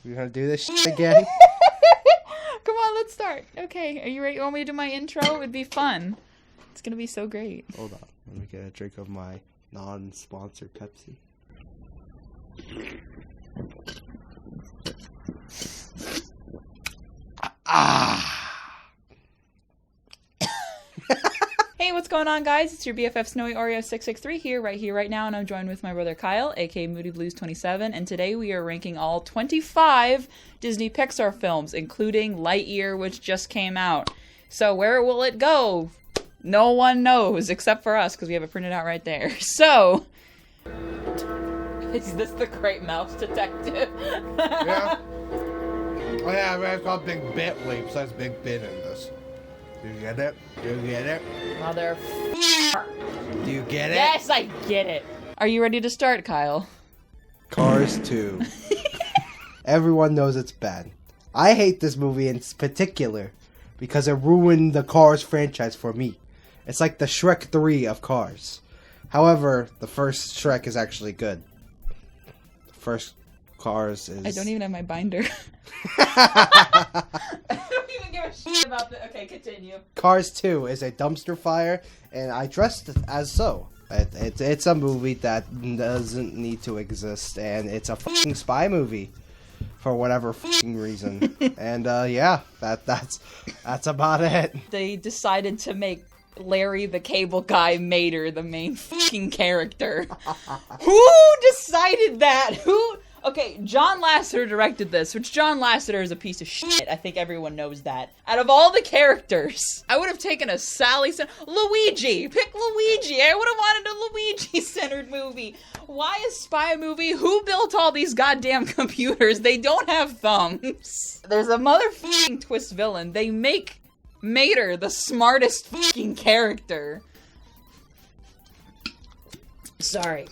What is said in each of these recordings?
You gonna do this shit again? Come on, let's start. Okay, are you ready? You want me to do my intro? It would be fun. It's gonna be so great. Hold on. Let me get a drink of my non-sponsored Pepsi. Hey, what's going on, guys? It's your BFF Snowy Oreo 663 here, right now, and I'm joined with my brother Kyle, aka Moody Blues 27, and today we are ranking all 25 Disney Pixar films, including Lightyear, which just came out. So where will it go? No one knows, except for us, because we have it printed out right there. So, is this the Great Mouse Detective? Yeah. Oh yeah, it's called Big Bit Leap, so that's Big Bit in this. Do you get it? Do you get it? Mother. Do you get it? Yes, I get it. Are you ready to start, Kyle? Cars 2. Everyone knows it's bad. I hate this movie in particular because it ruined the Cars franchise for me. It's like the Shrek 3 of Cars. However, the first Shrek is actually good. The first Cars is... I don't even have my binder. I don't even give a shit about the... Okay, continue. Cars 2 is a dumpster fire, and I dressed it as so. It's a movie that doesn't need to exist, and it's a fucking spy movie for whatever fucking reason. And yeah, that's about it. They decided to make Larry the Cable Guy Mater the main fucking character. Who decided that? Who... Okay, John Lasseter directed this, which John Lasseter is a piece of shit. I think everyone knows that. Out of all the characters, I would have taken a Luigi! Pick Luigi! I would have wanted a Luigi-centered movie. Why a spy movie? Who built all these goddamn computers? They don't have thumbs. There's a motherfucking twist villain. They make Mater the smartest fucking character. Sorry.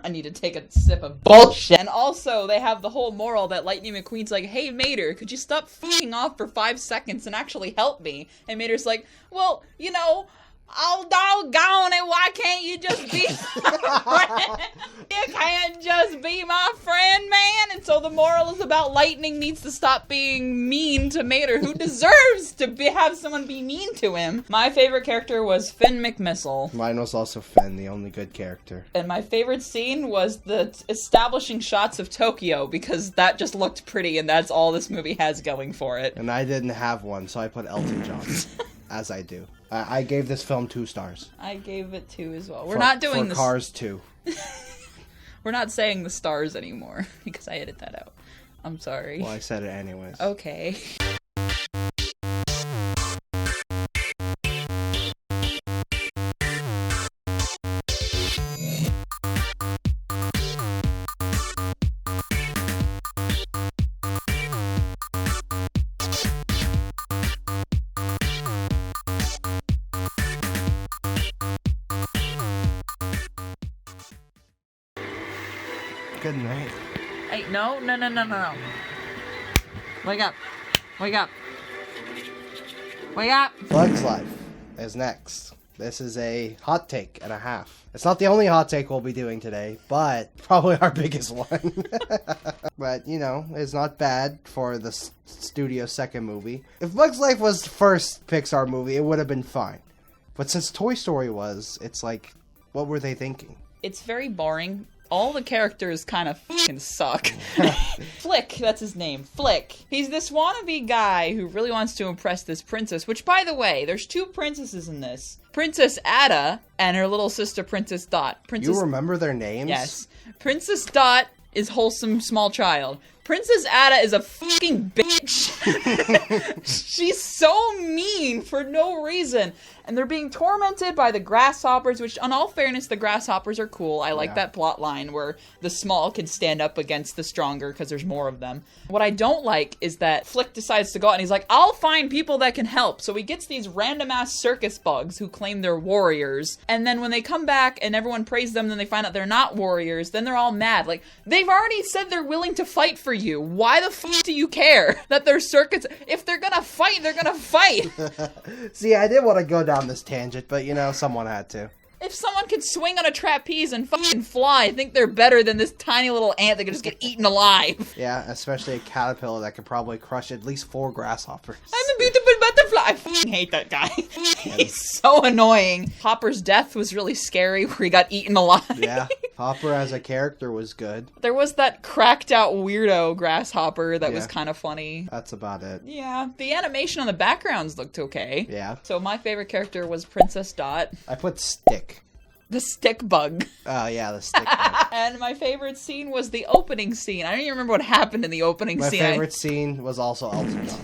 I need to take a sip of bullshit. And also, they have the whole moral that Lightning McQueen's like, hey, Mater, could you stop f***ing off for 5 seconds and actually help me? And Mater's like, well, you know, oh, doggone it, why can't you just be my friend? You can't just be my friend, man. And so the moral is about Lightning needs to stop being mean to Mater, who deserves to have someone be mean to him. My favorite character was Finn McMissile. Mine was also Finn, the only good character. And my favorite scene was the establishing shots of Tokyo, because that just looked pretty, and that's all this movie has going for it. And I didn't have one, so I put Elton John, as I do. I gave this film 2 stars. I gave it 2 as well. We're not doing this. Cars 2. We're not saying the stars anymore, because I edit that out. I'm sorry. Well, I said it anyways. Okay. Good night. Hey, no. Wake up. Wake up. Wake up. Bugs Life is next. This is a hot take and a half. It's not the only hot take we'll be doing today, but probably our biggest one. But, you know, it's not bad for the studio's second movie. If Bugs Life was the first Pixar movie, it would have been fine. But since Toy Story was, it's like, what were they thinking? It's very boring. All the characters kind of fucking suck. Flick, that's his name. Flick. He's this wannabe guy who really wants to impress this princess, which, by the way, there's 2 princesses in this. Princess Ada and her little sister, Princess Dot. You remember their names? Yes. Princess Dot is wholesome small child. Princess Ada is a fucking bitch. She's so mean for no reason. And they're being tormented by the grasshoppers, which, on all fairness, the grasshoppers are cool. I like that plot line where the small can stand up against the stronger because there's more of them. What I don't like is that Flick decides to go out and he's like, I'll find people that can help. So he gets these random-ass circus bugs who claim they're warriors. And then when they come back and everyone praises them, then they find out they're not warriors. Then they're all mad. Like, they've already said they're willing to fight for you. Why the fuck do you care that they're circus? If they're gonna fight, they're gonna fight. See, I didn't want to go down this tangent, but, you know, someone had to. If someone could swing on a trapeze and fucking fly, I think they're better than this tiny little ant that could just get eaten alive. Yeah, especially a caterpillar that could probably crush at least 4 grasshoppers. I'm a beautiful butterfly. I fucking hate that guy. He's so annoying. Hopper's death was really scary where he got eaten alive. Yeah, Hopper as a character was good. There was that cracked out weirdo grasshopper that was kind of funny. That's about it. Yeah, the animation on the backgrounds looked okay. Yeah. So my favorite character was Princess Dot. I put Stick. The stick bug. Oh, yeah, the stick bug. And my favorite scene was the opening scene. I don't even remember what happened in the opening scene. My favorite scene was also Elton John.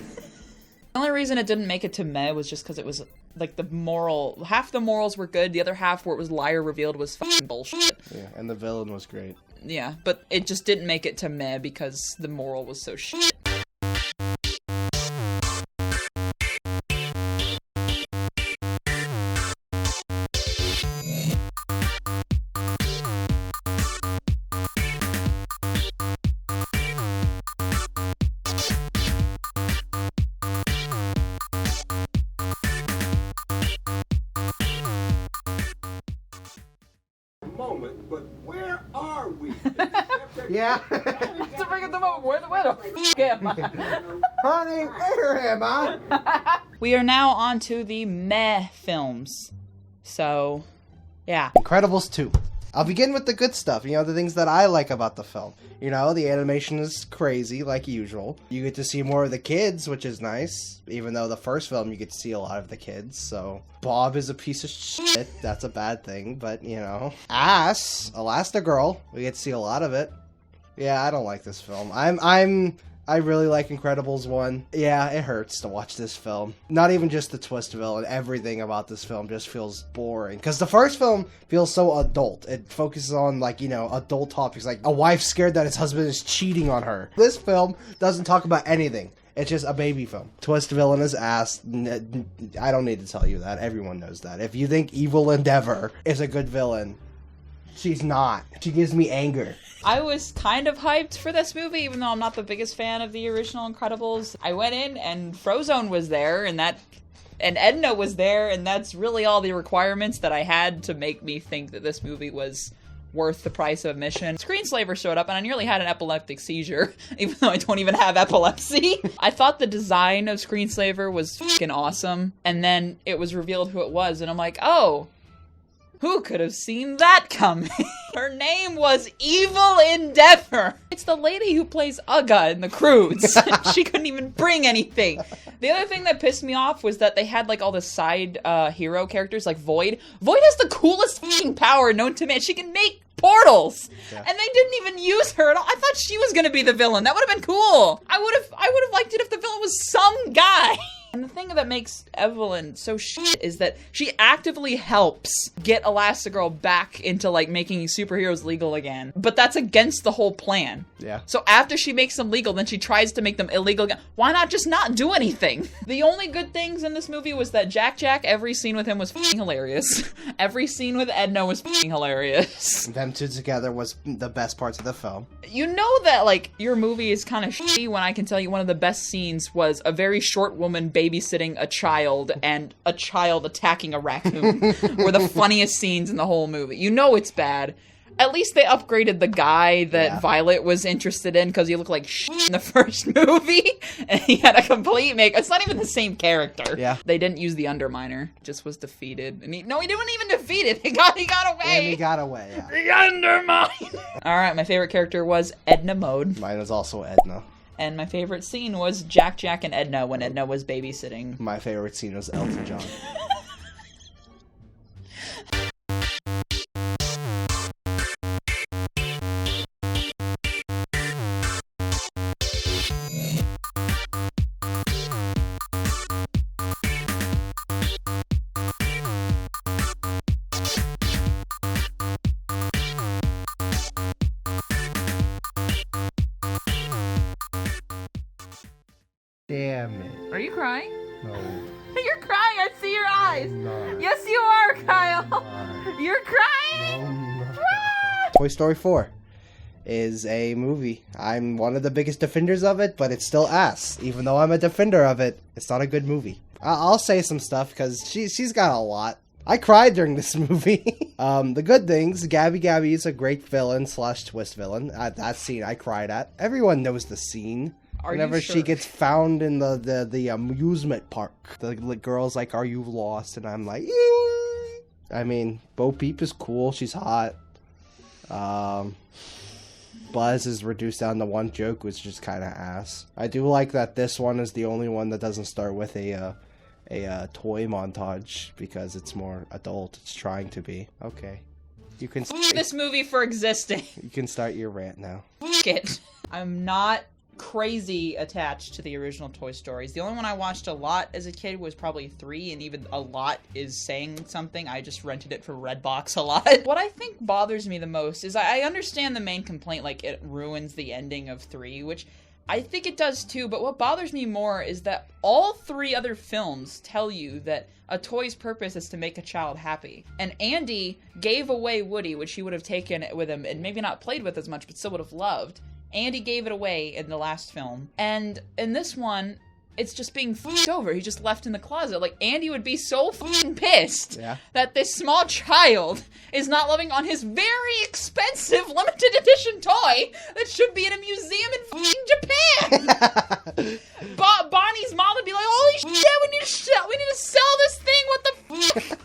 The only reason it didn't make it to meh was just because it was, like, half the morals were good, the other half where it was liar revealed was fucking bullshit. Yeah, and the villain was great. Yeah, but it just didn't make it to meh because the moral was so shit. Moment, but where are we? Yeah. To bring it the moment, where the f*** am I? Honey, where am I? We are now on to the meh films. So, yeah. Incredibles 2. I'll begin with the good stuff, the things that I like about the film. The animation is crazy, like usual. You get to see more of the kids, which is nice, even though the first film you get to see a lot of the kids, so... Bob is a piece of shit, that's a bad thing, but, Ass, Elastigirl, we get to see a lot of it. Yeah, I don't like this film. I really like Incredibles 1. Yeah, it hurts to watch this film. Not even just the twist villain, everything about this film just feels boring. Because the first film feels so adult. It focuses on, adult topics, like a wife scared that his husband is cheating on her. This film doesn't talk about anything. It's just a baby film. Twist villain is ass. I don't need to tell you that. Everyone knows that. If you think Evil Endeavor is a good villain, she's not. She gives me anger. I was kind of hyped for this movie, even though I'm not the biggest fan of the original Incredibles. I went in, and Frozone was there, and Edna was there, and that's really all the requirements that I had to make me think that this movie was worth the price of admission. Screenslaver showed up, and I nearly had an epileptic seizure, even though I don't even have epilepsy. I thought the design of Screenslaver was fucking awesome, and then it was revealed who it was, and I'm like, oh, who could have seen that coming? Her name was Evil Endeavor. It's the lady who plays Ugga in The Croods. She couldn't even bring anything. The other thing that pissed me off was that they had all the side hero characters like Void. Void has the coolest fucking power known to man. She can make portals. Yeah. And they didn't even use her at all. I thought she was gonna be the villain. That would have been cool. I would have liked it if the villain was some guy. And the thing that makes Evelyn so shit is that she actively helps get Elastigirl back into, making superheroes legal again. But that's against the whole plan. Yeah. So after she makes them legal, then she tries to make them illegal again. Why not just not do anything? The only good things in this movie was that Jack, every scene with him was f***ing hilarious. Every scene with Edna was f***ing hilarious. Them two together was the best parts of the film. You know that, your movie is kind of shitty when I can tell you one of the best scenes was a very short woman babysitting a child and a child attacking a raccoon were the funniest scenes in the whole movie. You know it's bad. At least they upgraded the guy that Violet was interested in because he looked like shit in the first movie. And he had a complete make. It's not even the same character. Yeah. They didn't use the Underminer. Just was defeated. And he didn't even defeat it. He got away. And he got away, yeah. The Underminer. Alright, my favorite character was Edna Mode. Mine was also Edna. And my favorite scene was Jack, and Edna when Edna was babysitting. My favorite scene was Elton John. Damn it. Are you crying? No. You're crying. I see your eyes. No. Yes, you are, Kyle. You're crying. No. Toy Story 4 is a movie. I'm one of the biggest defenders of it, but it's still ass. Even though I'm a defender of it, it's not a good movie. I'll say some stuff because she's got a lot. I cried during this movie. The good things, Gabby Gabby is a great villain / twist villain. That scene I cried at. Everyone knows the scene. Whenever she gets found in the amusement park. The girl's like, are you lost? And I'm like, ew. I mean, Bo Peep is cool. She's hot. Buzz is reduced down to one joke, which is kind of ass. I do like that this one is the only one that doesn't start with a toy montage because it's more adult. It's trying to be. Okay. You can this movie for existing. You can start your rant now. It. I'm not crazy attached to the original Toy Stories. The only one I watched a lot as a kid was probably 3, and even a lot is saying something. I just rented it for Redbox a lot. What I think bothers me the most is I understand the main complaint, like it ruins the ending of 3, which I think it does too, but what bothers me more is that all 3 other films tell you that a toy's purpose is to make a child happy. And Andy gave away Woody, which he would have taken with him and maybe not played with as much, but still would have loved. Andy gave it away in the last film. And in this one, it's just being f***ed over. He's just left in the closet. Like, Andy would be so f***ing pissed that this small child is not living on his very expensive limited edition toy that should be in a museum in f***ing Japan. Bonnie's mom would be like, holy shit, we need to sell this thing, what the fuck?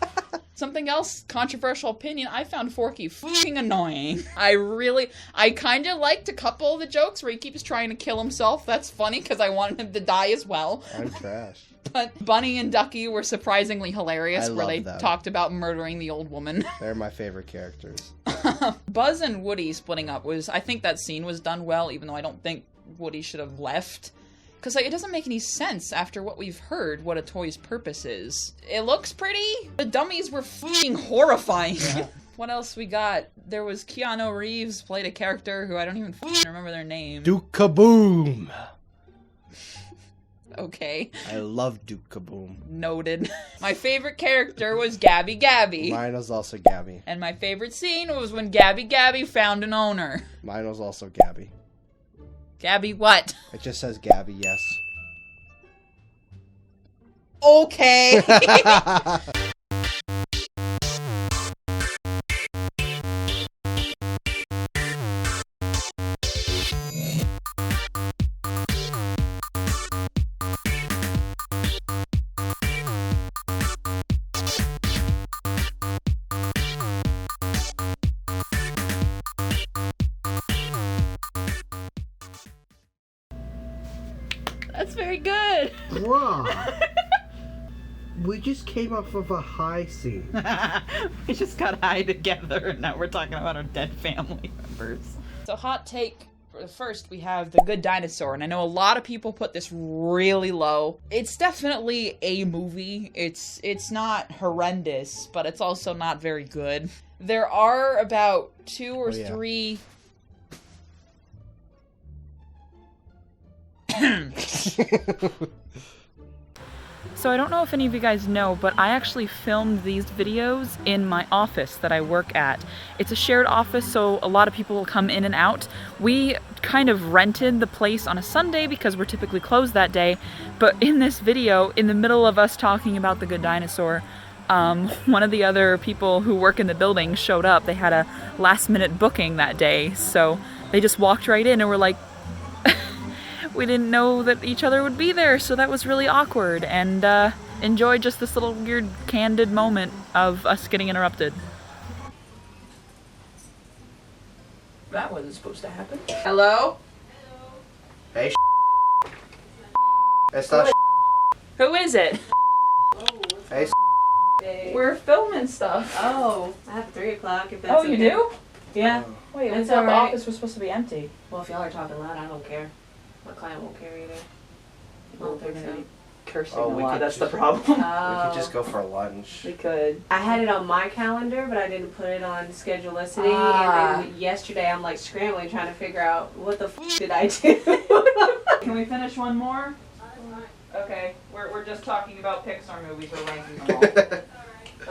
Something else, controversial opinion, I found Forky fucking annoying. I kind of liked a couple of the jokes where he keeps trying to kill himself. That's funny because I wanted him to die as well. I'm trash. But Bunny and Ducky were surprisingly hilarious where they talked about murdering the old woman. They're my favorite characters. Buzz and Woody splitting up I think that scene was done well, even though I don't think Woody should have left. Because it doesn't make any sense after what we've heard what a toy's purpose is. It looks pretty. The dummies were fucking horrifying. Yeah. What else we got? There was Keanu Reeves played a character who I don't even remember their name. Duke Kaboom. Okay. I love Duke Kaboom. Noted. My favorite character was Gabby Gabby. Mine was also Gabby. And my favorite scene was when Gabby Gabby found an owner. Mine was also Gabby. Gabby what? It just says Gabby, yes. Okay. That's very good. Bruh. We just came off of a high scene. We just got high together, and now we're talking about our dead family members. So, hot take. First, we have The Good Dinosaur, and I know a lot of people put this really low. It's definitely a movie. It's not horrendous, but it's also not very good. There are about 2 or 3... So I don't know if any of you guys know, but I actually filmed these videos in my office that I work at. It's a shared office, so a lot of people will come in and out. We kind of rented the place on a Sunday because we're typically closed that day, but in this video, in the middle of us talking about The Good Dinosaur, one of the other people who work in the building showed up. They had a last-minute booking that day, so they just walked right in and were like, we didn't know that each other would be there, so that was really awkward, and enjoy just this little weird candid moment of us getting interrupted. That wasn't supposed to happen. Hello? Hey, it's not Who is it? Hey, We're filming stuff. Oh, I have 3 o'clock if that's you okay. do? Yeah. Wait, That's I thought the alright. office was supposed to be empty. Well, if y'all are talking loud, I don't care. My client won't care either. I don't think so. Cursing Oh, a we lot, could that's the just- problem. we could just go for lunch. We could. I had it on my calendar, but I didn't put it on Schedulicity. Ah. And then yesterday, I'm like scrambling trying to figure out what the f did I do. Can we finish one more? Okay, we're just talking about Pixar movies, we're ranking them all.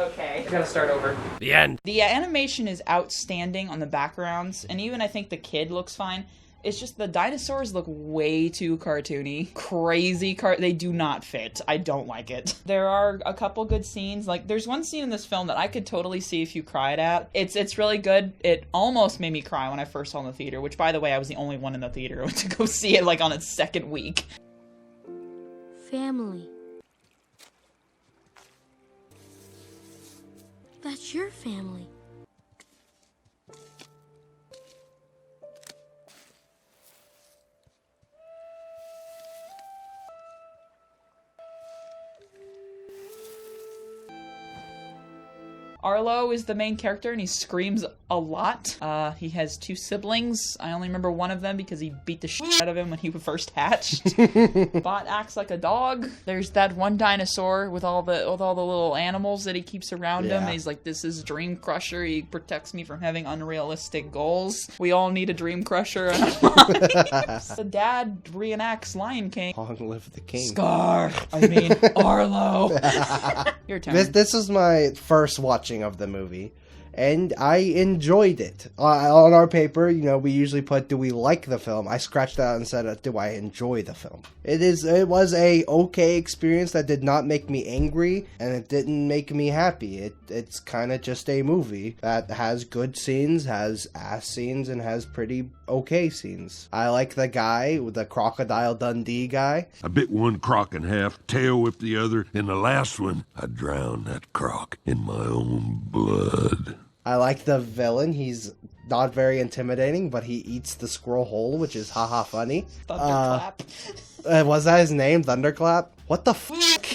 Okay. I gotta start over. The end. The animation is outstanding on the backgrounds, and even I think the kid looks fine. It's just the dinosaurs look way too cartoony. Crazy they do not fit. I don't like it. There are a couple good scenes. Like, there's one scene in this film that I could totally see if you cried at. It's really good. It almost made me cry when I first saw it in the theater, which, by the way, I was the only one in the theater to go see it, like, on its second week. Family. That's your family. Arlo is the main character, and he screams a lot. He has 2 siblings. I only remember one of them because he beat the shit out of him when he was first hatched. Bot acts like a dog. There's that one dinosaur with all the little animals that he keeps around him. And he's like, this is Dream Crusher. He protects me from having unrealistic goals. We all need a Dream Crusher in our lives. The dad reenacts Lion King. Long live the king. Scar. I mean, Arlo. Your turn. This is my first watching of the movie, and I enjoyed it. On our paper, we usually put, do we like the film? I scratched out and said, do I enjoy the film? It was a okay experience that did not make me angry, and it didn't make me happy. It's kind of just a movie that has good scenes, has ass scenes, and has pretty okay scenes. I like the guy, the Crocodile Dundee guy. I bit one croc in half, tail whipped the other, and the last one, I drowned that croc in my own blood. I like the villain. He's not very intimidating, but he eats the squirrel whole, which is haha funny. Thunderclap. Was that his name? Thunderclap? What the fuck?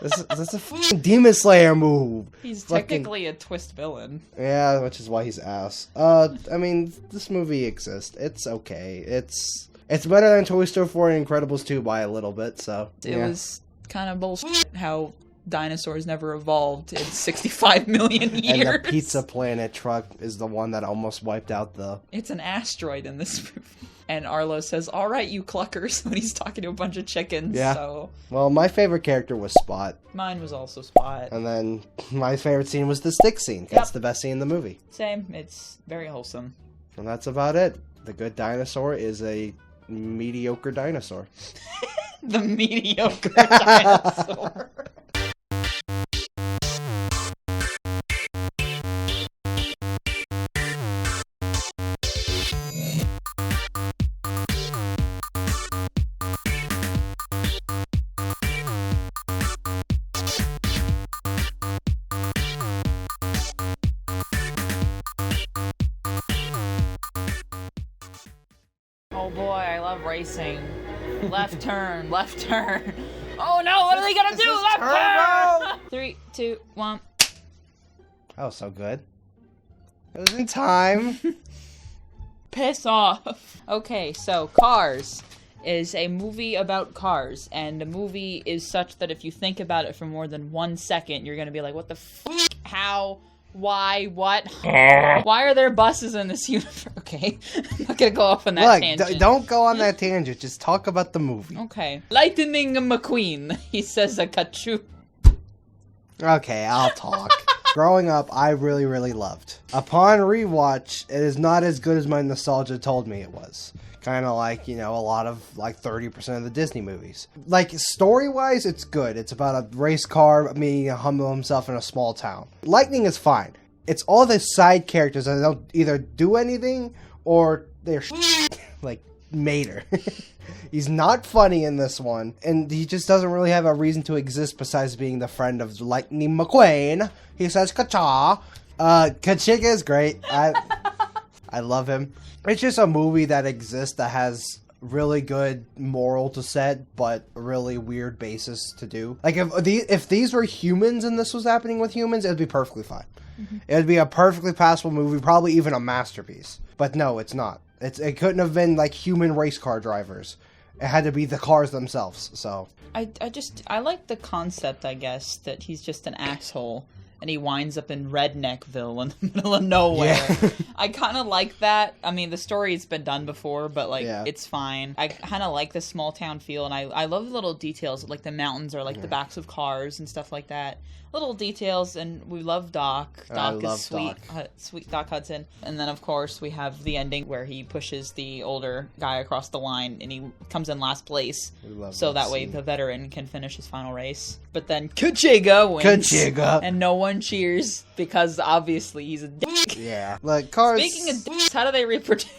This is a fucking Demon Slayer move. He's technically a twist villain. Yeah, which is why he's ass. I mean, this movie exists. It's okay. It's better than Toy Story 4 and Incredibles 2 by a little bit, so. It was kind of bullshit how dinosaurs never evolved in 65 million years. And the Pizza Planet truck is the one that almost wiped out the... It's an asteroid in this movie. And Arlo says, all right, you cluckers, when he's talking to a bunch of chickens. Yeah. So. Well, my favorite character was Spot. Mine was also Spot. And then my favorite scene was the stick scene. That's the best scene in the movie. Same. It's very wholesome. And that's about it. The good dinosaur is a mediocre dinosaur. The mediocre dinosaur. Oh boy, I love racing. Left turn, left turn. Oh no, what are they gonna do? Left turn! 3, 2, 1. Oh, so good. It was in time. Piss off. Okay, so Cars is a movie about cars, and the movie is such that if you think about it for more than 1 second, you're gonna be like, what the f***? How? Why? What? Why are there buses in this universe? Okay, I'm not gonna go off on that tangent. Don't go on that tangent. Just talk about the movie. Okay. Lightning McQueen. He says a kachoo. Okay, I'll talk. Growing up, I really, really loved. Upon rewatch, it is not as good as my nostalgia told me it was. Kind of like, a lot of, 30% of the Disney movies. Story-wise, it's good. It's about a race car meeting humble himself in a small town. Lightning is fine. It's all the side characters that don't either do anything or they're like Mater. He's not funny in this one, and he just doesn't really have a reason to exist besides being the friend of Lightning McQueen. He says, "Kacha." Kachiga is great. I love him. It's just a movie that exists that has really good moral to set, but really weird basis to do. Like, if these were humans and this was happening with humans, it would be perfectly fine. Mm-hmm. It would be a perfectly passable movie, probably even a masterpiece. But no, it's not. It couldn't have been, human race car drivers. It had to be the cars themselves, so. I like the concept, I guess, that he's just an asshole. And he winds up in Redneckville in the middle of nowhere. Yeah. I kind of like that. I mean, the story's been done before, but, it's fine. I kind of like the small town feel, and I love the little details. Like, the mountains are, the backs of cars and stuff like that. little details, and we love Doc. Doc is sweet, sweet Doc Hudson. And then, of course, we have the ending where he pushes the older guy across the line, and he comes in last place, so that way the veteran can finish his final race. But then Kuchiga wins, and no one cheers because obviously he's a dick. Yeah, like Cars. Speaking of dicks, how do they reproduce?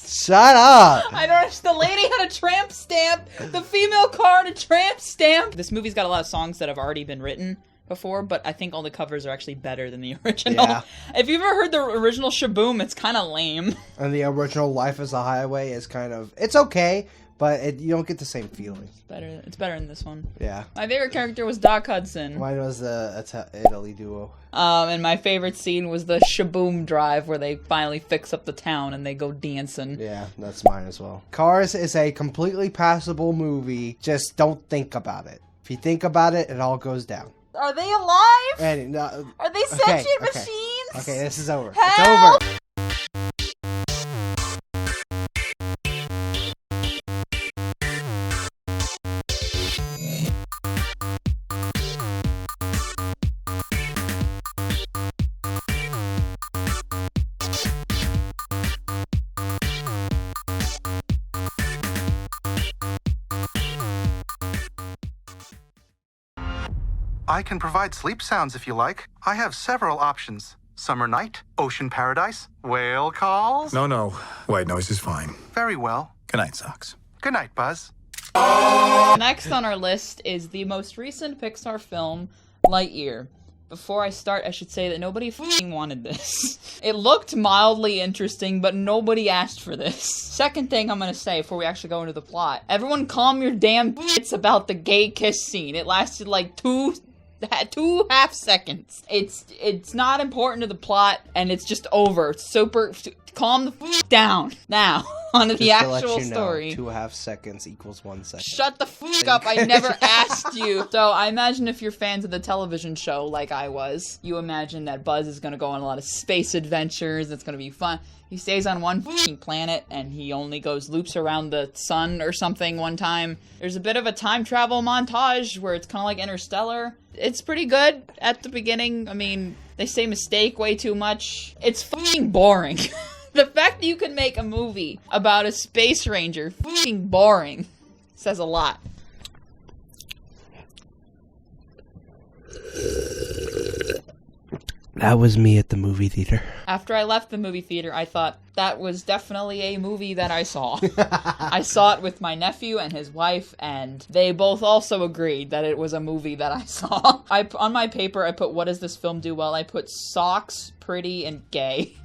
Shut up! I noticed the lady had a tramp stamp. The female car had a tramp stamp. This movie's got a lot of songs that have already been written before, but I think all the covers are actually better than the original. Yeah. If you've ever heard the original Shaboom, it's kind of lame. And the original Life is a Highway is kind of... It's okay, but you don't get the same feeling. It's better in this one. Yeah. My favorite character was Doc Hudson. Mine was the Italy duo. And my favorite scene was the Shaboom drive where they finally fix up the town and they go dancing. Yeah, that's mine as well. Cars is a completely passable movie. Just don't think about it. If you think about it, it all goes down. Are they alive? And, Are they sentient machines? Okay, this is over. Help! It's over. I can provide sleep sounds if you like. I have several options. Summer night, ocean paradise, whale calls. No. White noise is fine. Very well. Good night, Socks. Good night, Buzz. Next on our list is the most recent Pixar film, Lightyear. Before I start, I should say that nobody f***ing wanted this. It looked mildly interesting, but nobody asked for this. Second thing I'm gonna say before we actually go into the plot. Everyone calm your damn shits about the gay kiss scene. It lasted like two half seconds. It's not important to the plot, and it's just over. It's super... Calm the f*** down. Now, on to the actual story. 2.5 seconds equals 1 second. Shut the f*** up, I never asked you. So, I imagine if you're fans of the television show, like I was, you imagine that Buzz is gonna go on a lot of space adventures, it's gonna be fun. He stays on one f***ing planet, and he only goes loops around the sun or something one time. There's a bit of a time travel montage where it's kind of like Interstellar. It's pretty good at the beginning. I mean, they say mistake way too much. It's f***ing boring. The fact that you can make a movie about a space ranger f***ing boring says a lot. That was me at the movie theater. After I left the movie theater, I thought that was definitely a movie that I saw. I saw it with my nephew and his wife, and they both also agreed that it was a movie that I saw. On my paper, I put, what does this film do well? I put socks, pretty, and gay.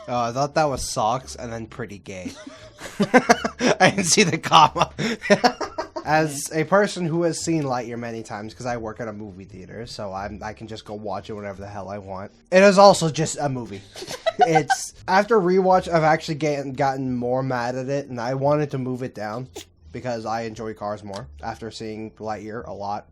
Oh, I thought that was socks and then pretty gay. I didn't see the comma. As a person who has seen Lightyear many times, because I work at a movie theater, so I can just go watch it whenever the hell I want. It is also just a movie. It's after rewatch, I've actually gotten more mad at it, and I wanted to move it down because I enjoy Cars more after seeing Lightyear a lot.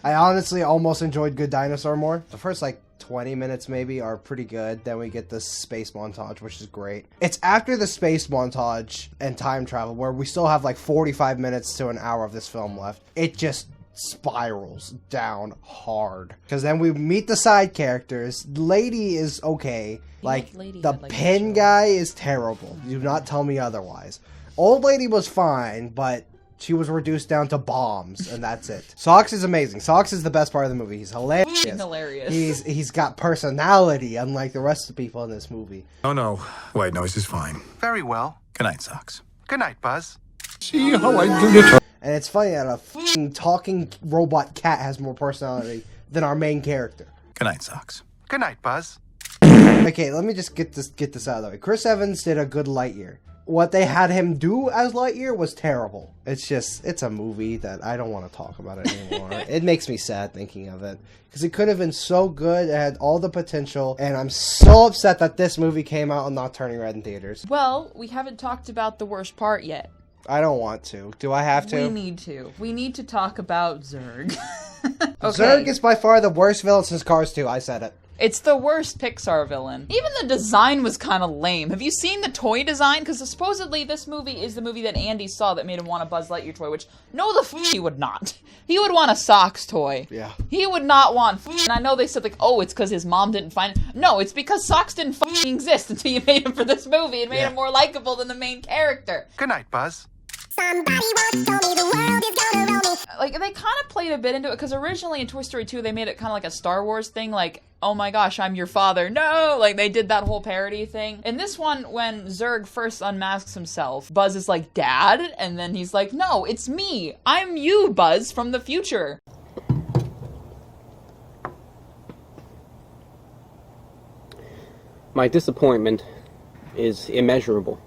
I honestly almost enjoyed Good Dinosaur more. The first 20 minutes maybe are pretty good. Then we get the space montage, which is great. It's after the space montage and time travel where we still have 45 minutes to an hour of this film left. It just spirals down hard. Because then we meet the side characters. Lady is okay. The pen guy is terrible. Do not tell me otherwise. Old Lady was fine, but she was reduced down to bombs, and that's it. Socks is amazing. Socks is the best part of the movie. He's hilarious. He's got personality, unlike the rest of the people in this movie. No. White noise is fine. Very well. Good night, Socks. Good night, Buzz. See how I do it. And it's funny that a f***ing talking robot cat has more personality than our main character. Good night, Socks. Good night, Buzz. Okay, let me just get this out of the way. Chris Evans did a good Lightyear. What they had him do as Lightyear was terrible. It's a movie that I don't want to talk about it anymore. It makes me sad thinking of it. Because it could have been so good, it had all the potential, and I'm so upset that this movie came out and not turning red in theaters. Well, we haven't talked about the worst part yet. I don't want to. Do I have to? We need to. We need to talk about Zurg. Okay. Zurg is by far the worst villain since Cars 2. I said it. It's the worst Pixar villain. Even the design was kind of lame. Have you seen the toy design? Because supposedly this movie is the movie that Andy saw that made him want a Buzz Lightyear toy, which no the f*** he would not. He would want a Socks toy. Yeah. He would not want and I know they said like, oh, it's because his mom didn't find it. No, it's because Socks didn't fucking exist until you made him for this movie and made him more likable than the main character. Good night, Buzz. Somebody once told me the world is gonna roll me. Like, they kind of played a bit into it, because originally in Toy Story 2, they made it kind of like a Star Wars thing, like, oh my gosh, I'm your father, no! Like, they did that whole parody thing. In this one, when Zurg first unmasks himself, Buzz is like, Dad? And then he's like, no, it's me! I'm you, Buzz, from the future! My disappointment is immeasurable.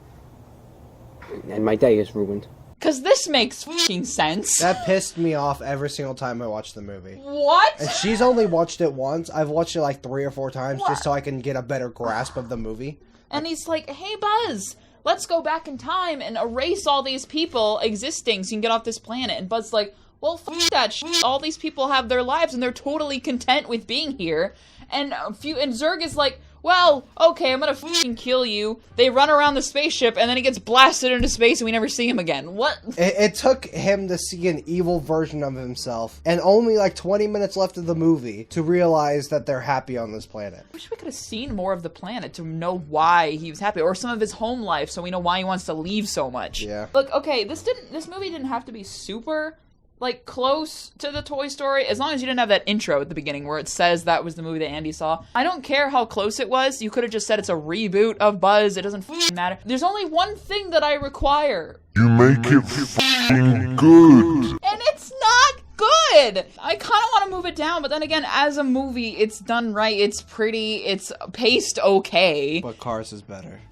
And my day is ruined. Because this makes fucking sense. That pissed me off every single time I watched the movie. What? And she's only watched it once. I've watched it like 3 or 4 times just so I can get a better grasp of the movie. And he's like, hey, Buzz, let's go back in time and erase all these people existing so you can get off this planet. And Buzz's like, well, fuck that shit. All these people have their lives and they're totally content with being here. And Zurg is like, well, okay, I'm gonna fucking kill you. They run around the spaceship, and then he gets blasted into space, and we never see him again. What? It took him to see an evil version of himself, and only like 20 minutes left of the movie to realize that they're happy on this planet. I wish we could have seen more of the planet to know why he was happy, or some of his home life, so we know why he wants to leave so much. Yeah. Look, okay, this movie didn't have to be super, like, close to the Toy Story, as long as you didn't have that intro at the beginning where it says that was the movie that Andy saw. I don't care how close it was. You could have just said it's a reboot of Buzz. It doesn't fucking matter. There's only one thing that I require. You make it fucking good. And it's not good! I kind of want to move it down, but then again, as a movie, it's done right. It's pretty. It's paced okay. But Cars is better.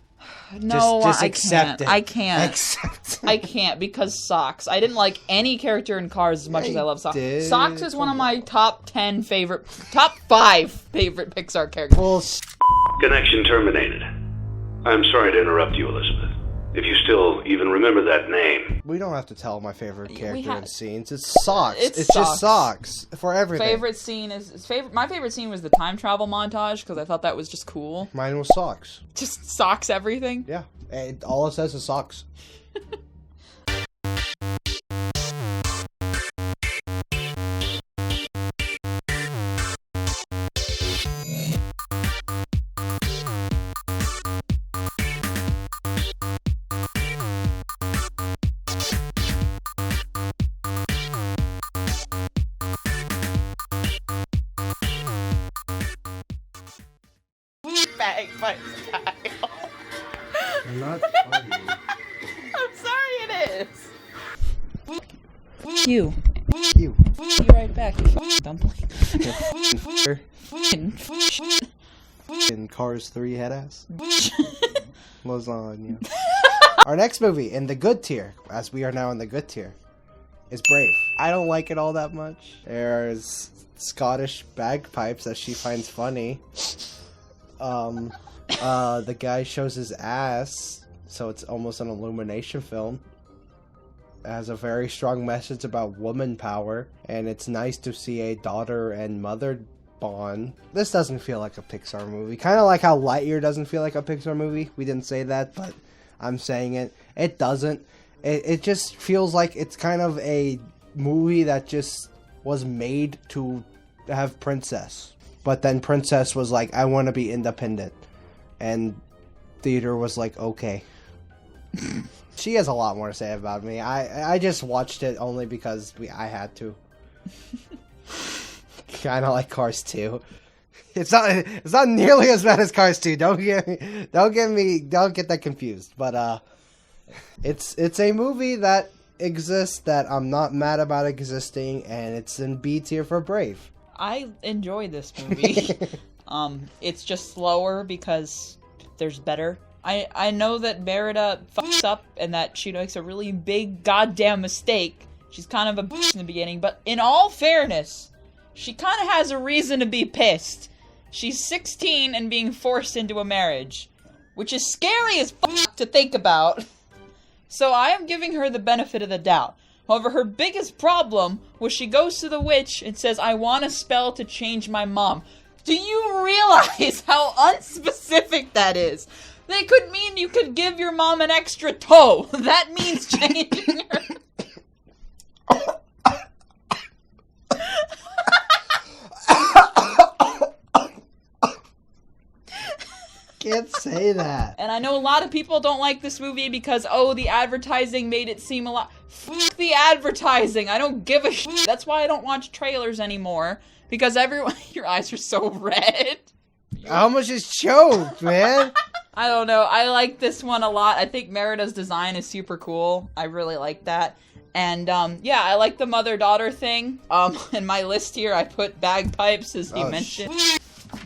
No, just I accept can't. it. I can't. Accept it. I can't because Socks. I didn't like any character in Cars as much as I love Socks. Socks is one of my top 5 favorite Pixar characters. Well, Connection terminated. I'm sorry to interrupt you, Elizabeth. If you still even remember that name. we don't have to tell my favorite character ha- in scenes. It's Socks. It's just Socks for everything. Favorite scene my favorite scene was the time travel montage because I thought that was just cool. Mine was Socks. Just Socks everything. Yeah. All it says is Socks. I'm not funny. I'm sorry it is. You. You. You right back, you dumpling. In Cars 3 head ass. Lasagna. Our next movie in the good tier, as we are now in the good tier, is Brave. I don't like it all that much. There's Scottish bagpipes that she finds funny. The guy shows his ass, so it's almost an Illumination film. It has a very strong message about woman power, and it's nice to see a daughter and mother bond. This doesn't feel like a Pixar movie. Kind of like how Lightyear doesn't feel like a Pixar movie. We didn't say that, but I'm saying it. It doesn't. It just feels like it's kind of a movie that just was made to have Princess. But then Princess was like, I want to be independent. And theater was like, okay. She has a lot more to say about me. I just watched it only because I had to. Kind of like Cars 2. It's not nearly as bad as Cars 2. Don't get that confused. But it's a movie that exists that I'm not mad about existing, and it's in B tier for Brave. I enjoy this movie. It's just slower because there's better. I know that Merida fucks up and that she makes a really big goddamn mistake. She's kind of a bitch in the beginning, but in all fairness, she kind of has a reason to be pissed. She's 16 and being forced into a marriage, which is scary as fuck to think about. So I am giving her the benefit of the doubt. However, her biggest problem was she goes to the witch and says, I want a spell to change my mom. Do you realize how unspecific that is? They could mean you could give your mom an extra toe. That means changing her. Can't say that. And I know a lot of people don't like this movie because, oh, the advertising made it seem a lot. Fuck the advertising. I don't give a shit. That's why I don't watch trailers anymore. Because everyone. Your eyes are so red. I almost just choked, man. I don't know. I like this one a lot. I think Merida's design is super cool. I really like that. And, yeah, I like the mother-daughter thing. In my list here, I put bagpipes, as you mentioned.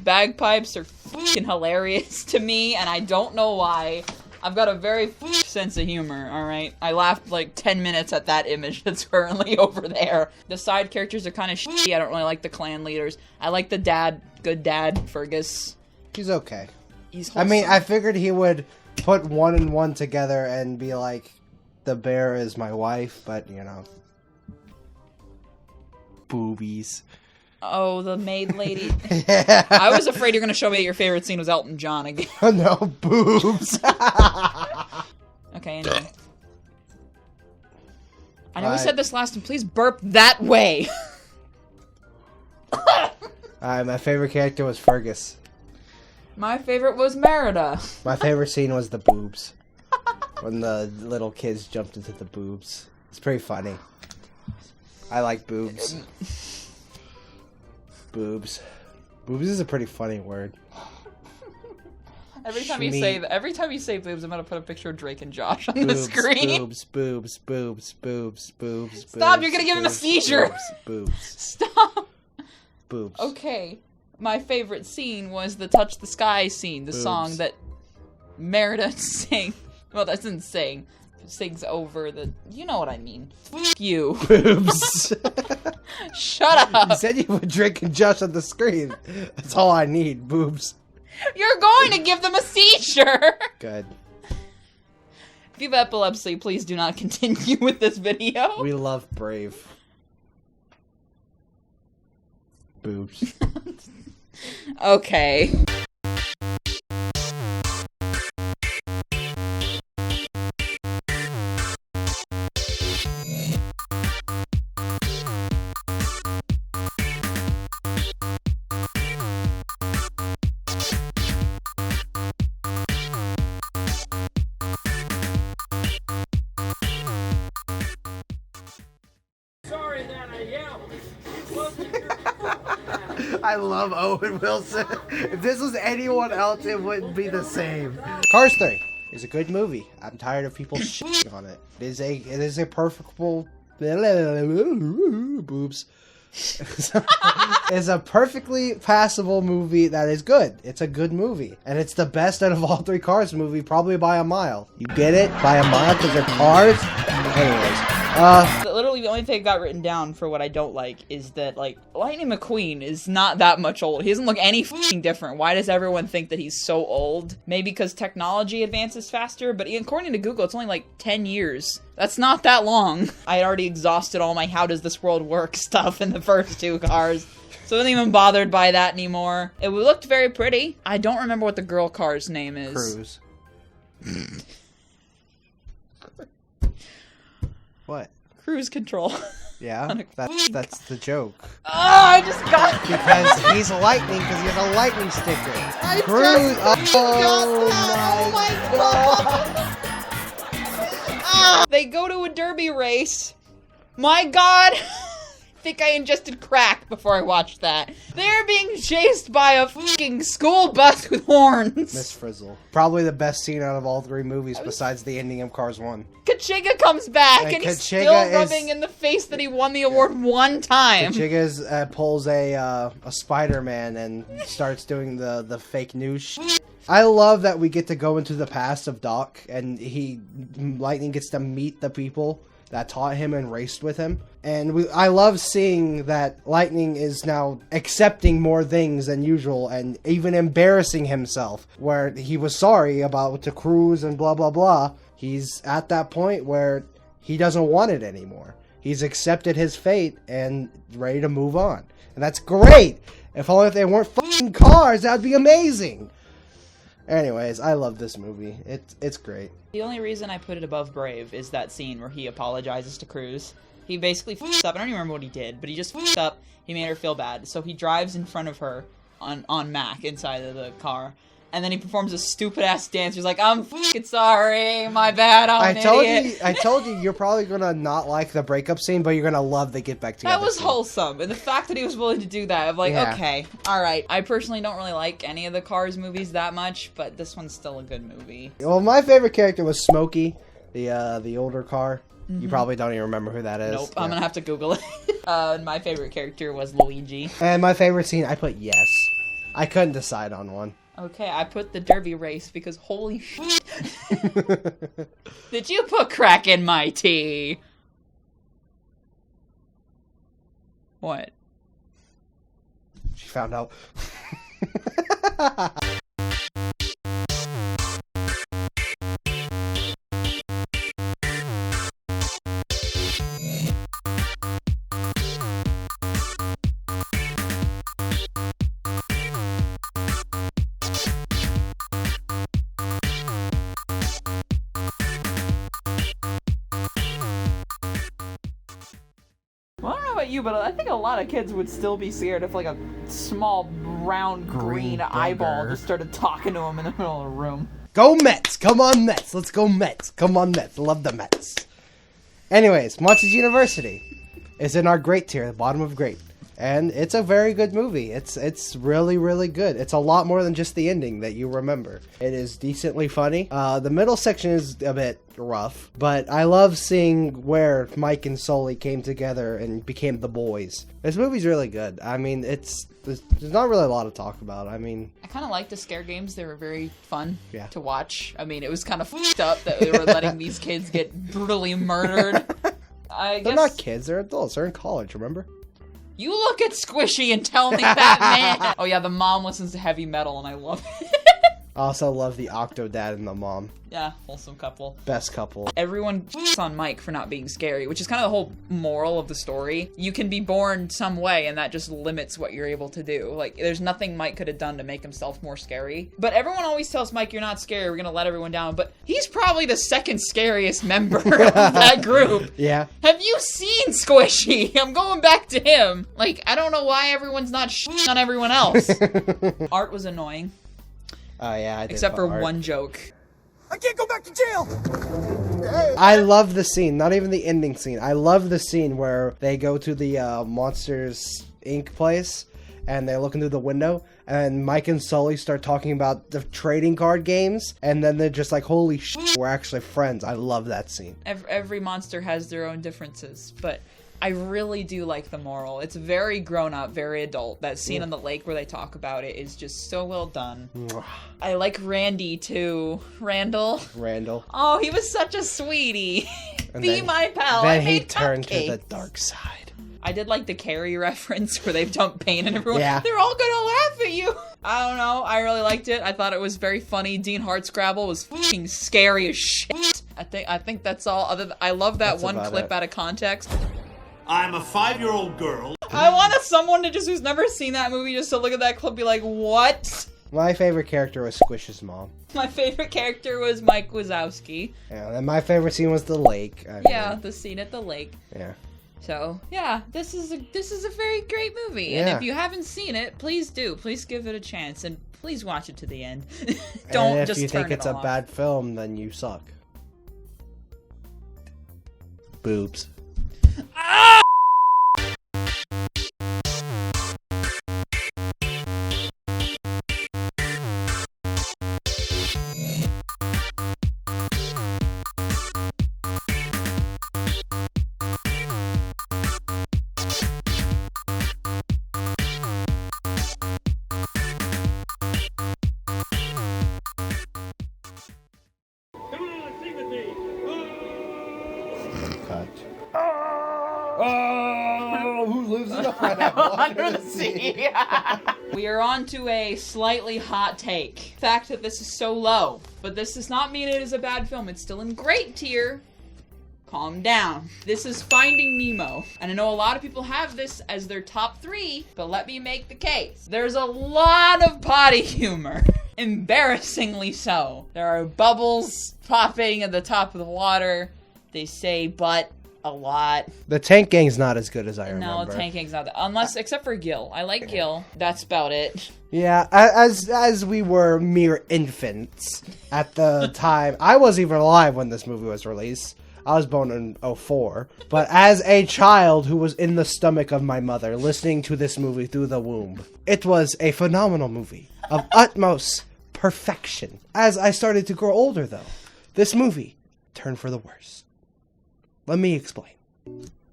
Bagpipes are fucking hilarious to me, and I don't know why. I've got a very sense of humor, alright? I laughed like 10 minutes at that image that's currently over there. The side characters are kind of shitty. I don't really like the clan leaders. I like the dad, good dad, Fergus. He's okay. He's I mean, I figured he would put one and one together and be like, the bear is my wife, but, you know. Boobies. Oh, the maid lady. Yeah. I was afraid you're going to show me that your favorite scene was Elton John again. Oh, no, boobs. Okay, anyway. I know we said this last time. Please burp that way. My favorite character was Fergus. My favorite was Merida. My favorite scene was the boobs. When the little kids jumped into the boobs. It's pretty funny. I like boobs. Boobs. Boobs is a pretty funny word. Every time you say boobs, I'm gonna put a picture of Drake and Josh on the screen. Boobs. Stop! You're gonna give him a seizure. Boobs. Stop. Boobs. Okay, my favorite scene was the "Touch the Sky" scene, the song that Merida sang. Well, that's insane. Sings over the. You know what I mean. F you. Boobs. Shut up. You said you would Drake and Josh on the screen. That's all I need. Boobs. You're going to give them a seizure. Good. If you have epilepsy, please do not continue with this video. We love Brave. Boobs. Okay. I love Owen Wilson. If this was anyone else, it wouldn't be the same. Cars 3 is a good movie. I'm tired of people shitting on it. It is a perfectable boobs. It's a perfectly passable movie that is good. It's a good movie. And it's the best out of all three Cars movie, probably by a mile. You get it? By a mile because they're cars? Anyways. Literally, the only thing I got written down for what I don't like is that, like, Lightning McQueen is not that much old. He doesn't look any f***ing different. Why does everyone think that he's so old? Maybe because technology advances faster, but according to Google, it's only like 10 years. That's not that long. I had already exhausted all my how does this world work stuff in the first two Cars. So I wasn't even bothered by that anymore. It looked very pretty. I don't remember what the girl car's name is. Cruise. What? Cruise control. Yeah, that's the joke. Oh, I just got because he's lightning, because he has a lightning sticker. Cruise. Oh my god! They go to a derby race. My god! I think I ingested crack before I watched that. They're being chased by a fucking school bus with horns. Miss Frizzle. Probably the best scene out of all three movies besides the ending of Cars 1. Kachiga comes back and he's still rubbing in the face that he won the award one time. Kachiga pulls a Spider-Man and starts doing the fake news shit. I love that we get to go into the past of Doc and Lightning gets to meet the people that taught him and raced with him. And I love seeing that Lightning is now accepting more things than usual and even embarrassing himself, where he was sorry about the cruise and blah blah blah. He's at that point where he doesn't want it anymore. He's accepted his fate and ready to move on. And that's great! If only if they weren't f***ing cars. That'd be amazing. Anyways, I love this movie. It's great. The only reason I put it above Brave is that scene where he apologizes to Cruz. He basically f***ed up. I don't even remember what he did, but he just f***ed up. He made her feel bad. So he drives in front of her on Mac inside of the car. And then he performs a stupid-ass dance. He's like, I'm f***ing sorry. My bad. I'm an idiot. I told you you're probably going to not like the breakup scene, but you're going to love the get back together That was scene. wholesome. And the fact that he was willing to do that, I'm like, okay, all right. I personally don't really like any of the Cars movies that much, but this one's still a good movie. Well, my favorite character was Smokey, the older car. You probably don't even remember who that is. Nope, I'm gonna have to Google it. My favorite character was Luigi. And my favorite scene, I put Yes. I couldn't decide on one. Okay, I put the Derby race because holy shit. Did you put crack in my tea? What? She found out. Well, I don't know about you, but I think a lot of kids would still be scared if like a small round green eyeball just started talking to them in the middle of the room. Go Mets! Come on Mets! Let's go Mets! Come on Mets! Love the Mets. Anyways, Monsters University is in our great tier, the bottom of great. And it's a very good movie. It's really, really good. It's a lot more than just the ending that you remember. It is decently funny. The middle section is a bit rough, but I love seeing where Mike and Sully came together and became the boys. This movie's really good. I mean, there's not really a lot to talk about. I mean, I kind of like the scare games. They were very fun Yeah. to watch. I mean, it was kind of f***ed up that they were letting these kids get brutally murdered. they're not kids. They're adults. They're in college, remember? You look at Squishy and tell me that, man. Oh yeah, the mom listens to heavy metal and I love it. I also love the Octodad and the mom. Yeah, wholesome couple. Best couple. Everyone f***s on Mike for not being scary, which is kind of the whole moral of the story. You can be born some way, and that just limits what you're able to do. Like, there's nothing Mike could have done to make himself more scary. But everyone always tells Mike, you're not scary, we're gonna let everyone down. But he's probably the second scariest member of that group. Yeah. Have you seen Squishy? I'm going back to him. Like, I don't know why everyone's not shitting on everyone else. Art was annoying. Oh yeah, I did. Except for Art. one joke. I can't go back to jail! I love the scene, not even the ending scene. I love the scene where they go to the Monsters Inc. place and they're looking through the window and Mike and Sully start talking about the trading card games and then they're just like, holy shit, we're actually friends. I love that scene. Every monster has their own differences, but I really do like the moral. It's very grown up, very adult. That scene on the lake where they talk about it is just so well done. I like Randy too. Randall. Oh, he was such a sweetie. Be my pal. Then I he made turned to cupcakes. the dark side. I did like the Carrie reference where they've dumped paint and everyone. Yeah. They're all gonna laugh at you. I don't know. I really liked it. I thought it was very funny. Dean Hardscrabble was fucking scary as shit. I think that's all. I love that That's one about clip it. out of context. I'm a 5-year-old girl. I want someone to who's never seen that movie just to look at that clip and be like, what? My favorite character was Squish's mom. My favorite character was Mike Wazowski. Yeah, and my favorite scene was the lake. I mean, Yeah, the scene at the lake. Yeah. So, yeah, this is a very great movie. And Yeah. if you haven't seen it, please do. Please give it a chance. And please watch it to the end. And Don't if just you turn think it's it a off. bad film, then you suck. Boobs. Cut. Oh, who lives in a pineapple Under the sea. We are on to a slightly hot take. The fact that this is so low, but this does not mean it is a bad film. It's still in great tier, Calm down. This is Finding Nemo. And I know a lot of people have this as their top 3, but let me make the case. There's a lot of potty humor. Embarrassingly so. There are bubbles popping at the top of the water. They say butt a lot. The Tank Gang's not as good as I remember. No, Tank Gang's not that. Except for Gil. I like Gil. That's about it. Yeah, as we were mere infants at the time. I wasn't even alive when this movie was released. I was born in 2004. But as a child who was in the stomach of my mother, listening to this movie through the womb, it was a phenomenal movie of utmost perfection. As I started to grow older, though, this movie turned for the worse. Let me explain.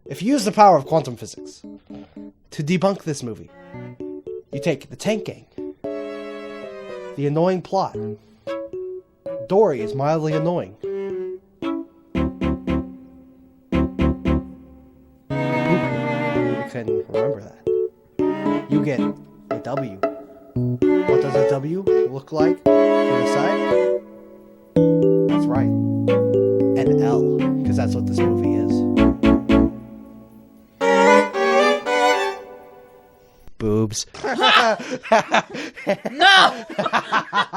If you use the power of quantum physics to debunk this movie, you take the Tank Gang, the annoying plot. Dory is mildly annoying. You couldn't remember that. You get a W. What does a W look like to the side? That's right. An L, because that's what this movie is. Boobs. No!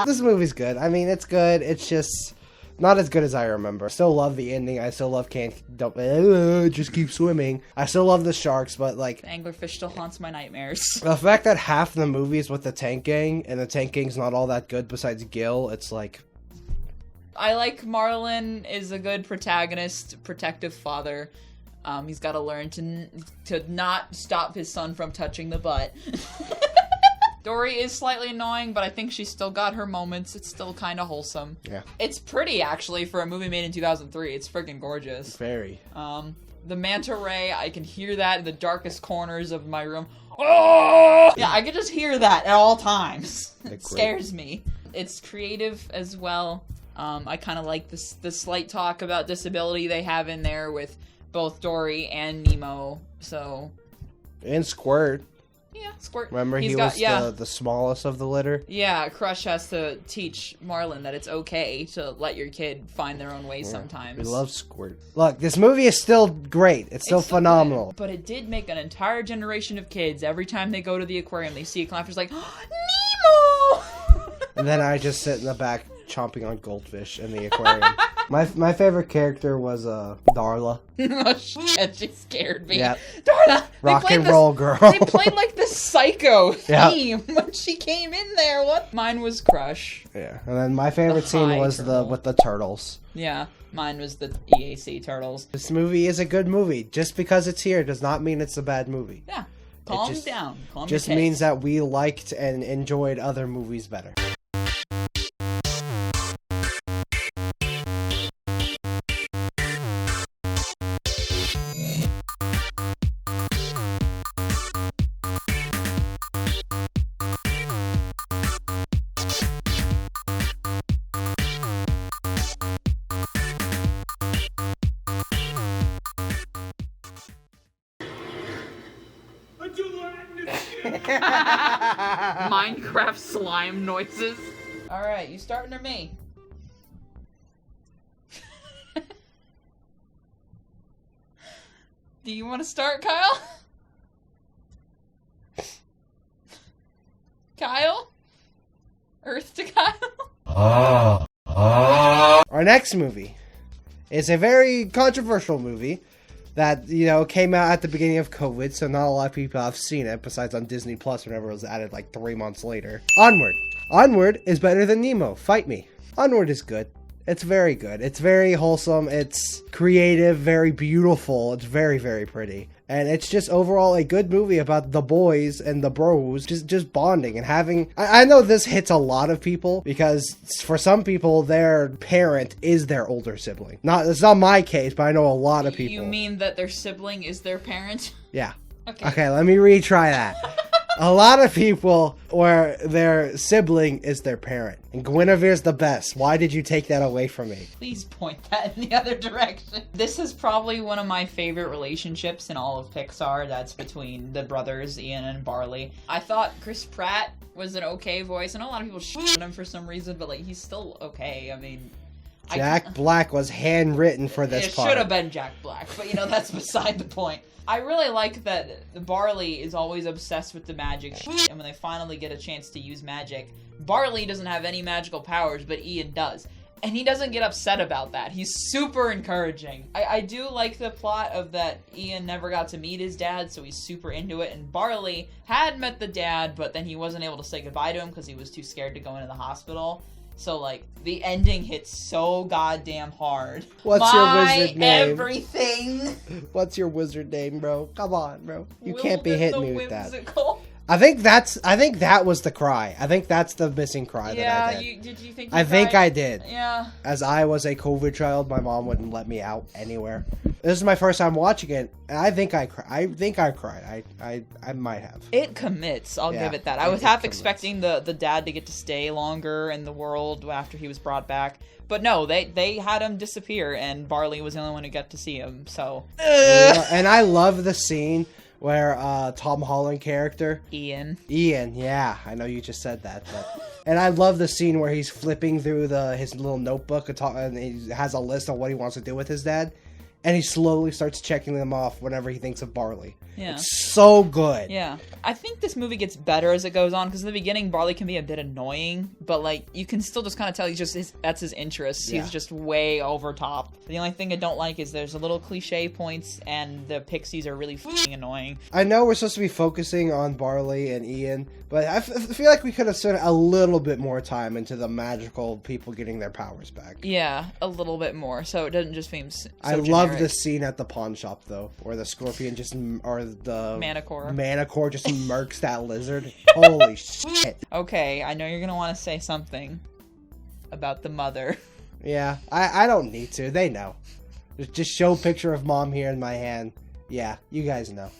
This movie's good. I mean, it's good. It's just not as good as I remember. I still love the ending. I still love just keep swimming. I still love the sharks, but like... The anglerfish still haunts my nightmares. The fact that half the movie is with the Tank Gang, and the Tank Gang's not all that good besides Gil, it's like... I like Marlin is a good protagonist, protective father. He's got to learn to not stop his son from touching the butt. Dory is slightly annoying, but I think she's still got her moments. It's still kind of wholesome. Yeah. It's pretty, actually, for a movie made in 2003. It's freaking gorgeous. Very. The manta ray, I can hear that in the darkest corners of my room. Oh! Yeah, I can just hear that at all times. It scares me. It's creative as well. I kind of like the slight talk about disability they have in there with both Dory and Nemo. So, and Squirt. Yeah, Squirt. Remember, he was the smallest of the litter? Yeah, Crush has to teach Marlin that it's okay to let your kid find their own way sometimes. We love Squirt. Look, this movie is still great. It's still phenomenal. But it did make an entire generation of kids, every time they go to the aquarium, they see a clownfish like, oh, Nemo! And then I just sit in the back chomping on goldfish in the aquarium. My favorite character was Darla. Oh shit, she scared me. Yep. Darla! Rock and roll girl. They played like the psycho theme when she came in there. What? Mine was Crush. Yeah, and then my favorite scene was with the turtles. Yeah, mine was the EAC turtles. This movie is a good movie. Just because it's here does not mean it's a bad movie. Yeah, calm down. Calm just your taste. means that we liked and enjoyed other movies better. Minecraft slime noises. Alright, you starting or me? Do you want to start, Kyle? Kyle? Earth to Kyle? Our next movie is a very controversial movie that, came out at the beginning of COVID, so not a lot of people have seen it, besides on Disney Plus whenever it was added like 3 months later. Onward. Onward is better than Nemo. Fight me. Onward is good. It's very good. It's very wholesome. It's creative, very beautiful. It's very, very pretty. And it's just overall a good movie about the boys and the bros just bonding and having... I know this hits a lot of people because for some people, their parent is their older sibling. It's not my case, but I know a lot of people. You mean that their sibling is their parent? Yeah. Okay, let me retry that. A lot of people where their sibling is their parent. And Guinevere's the best. Why did you take that away from me? Please point that in the other direction. This is probably one of my favorite relationships in all of Pixar. That's between the brothers, Ian and Barley. I thought Chris Pratt was an okay voice. I know a lot of people shit on him for some reason, but he's still okay. I mean, Jack Black was handwritten for this It part. should have been Jack Black, but that's beside the point. I really like that Barley is always obsessed with the magic shit, and when they finally get a chance to use magic, Barley doesn't have any magical powers, but Ian does. And he doesn't get upset about that. He's super encouraging. I do like the plot of that Ian never got to meet his dad, so he's super into it. And Barley had met the dad, but then he wasn't able to say goodbye to him because he was too scared to go into the hospital. So, like, the ending hits so goddamn hard. What's your wizard name? Everything. What's your wizard name, bro? Come on, bro. You can't be hitting me with that. Whimsical. I think that was the cry. I think that's the missing cry that I did. Did you think I think cried? I did. Yeah. As I was a COVID child, my mom wouldn't let me out anywhere. This is my first time watching it, and I think I cried. I might have. It commits. I'll give it that. I was half expecting the dad to get to stay longer in the world after he was brought back. But no, they had him disappear, and Barley was the only one who got to see him, so... And I love the scene where Tom Holland character... Ian, yeah. I know you just said that, but... And I love the scene where he's flipping through his little notebook and he has a list of what he wants to do with his dad. And he slowly starts checking them off whenever he thinks of Barley. Yeah. It's so good. Yeah. I think this movie gets better as it goes on, because in the beginning, Barley can be a bit annoying, but, like, you can still just kind of tell that's his interest. Yeah. He's just way over top. The only thing I don't like is there's a little cliche points, and the pixies are really f***ing annoying. I know we're supposed to be focusing on Barley and Ian, but I feel like we could have spent a little bit more time into the magical people getting their powers back. Yeah, a little bit more, so it doesn't just seem so I generic. love the scene at the pawn shop, though, where the scorpion or the Manticore just murks that lizard. Holy shit. Okay, I know you're gonna want to say something about the mother. Yeah, I don't need to. They know. Just show a picture of mom here in my hand. Yeah, you guys know.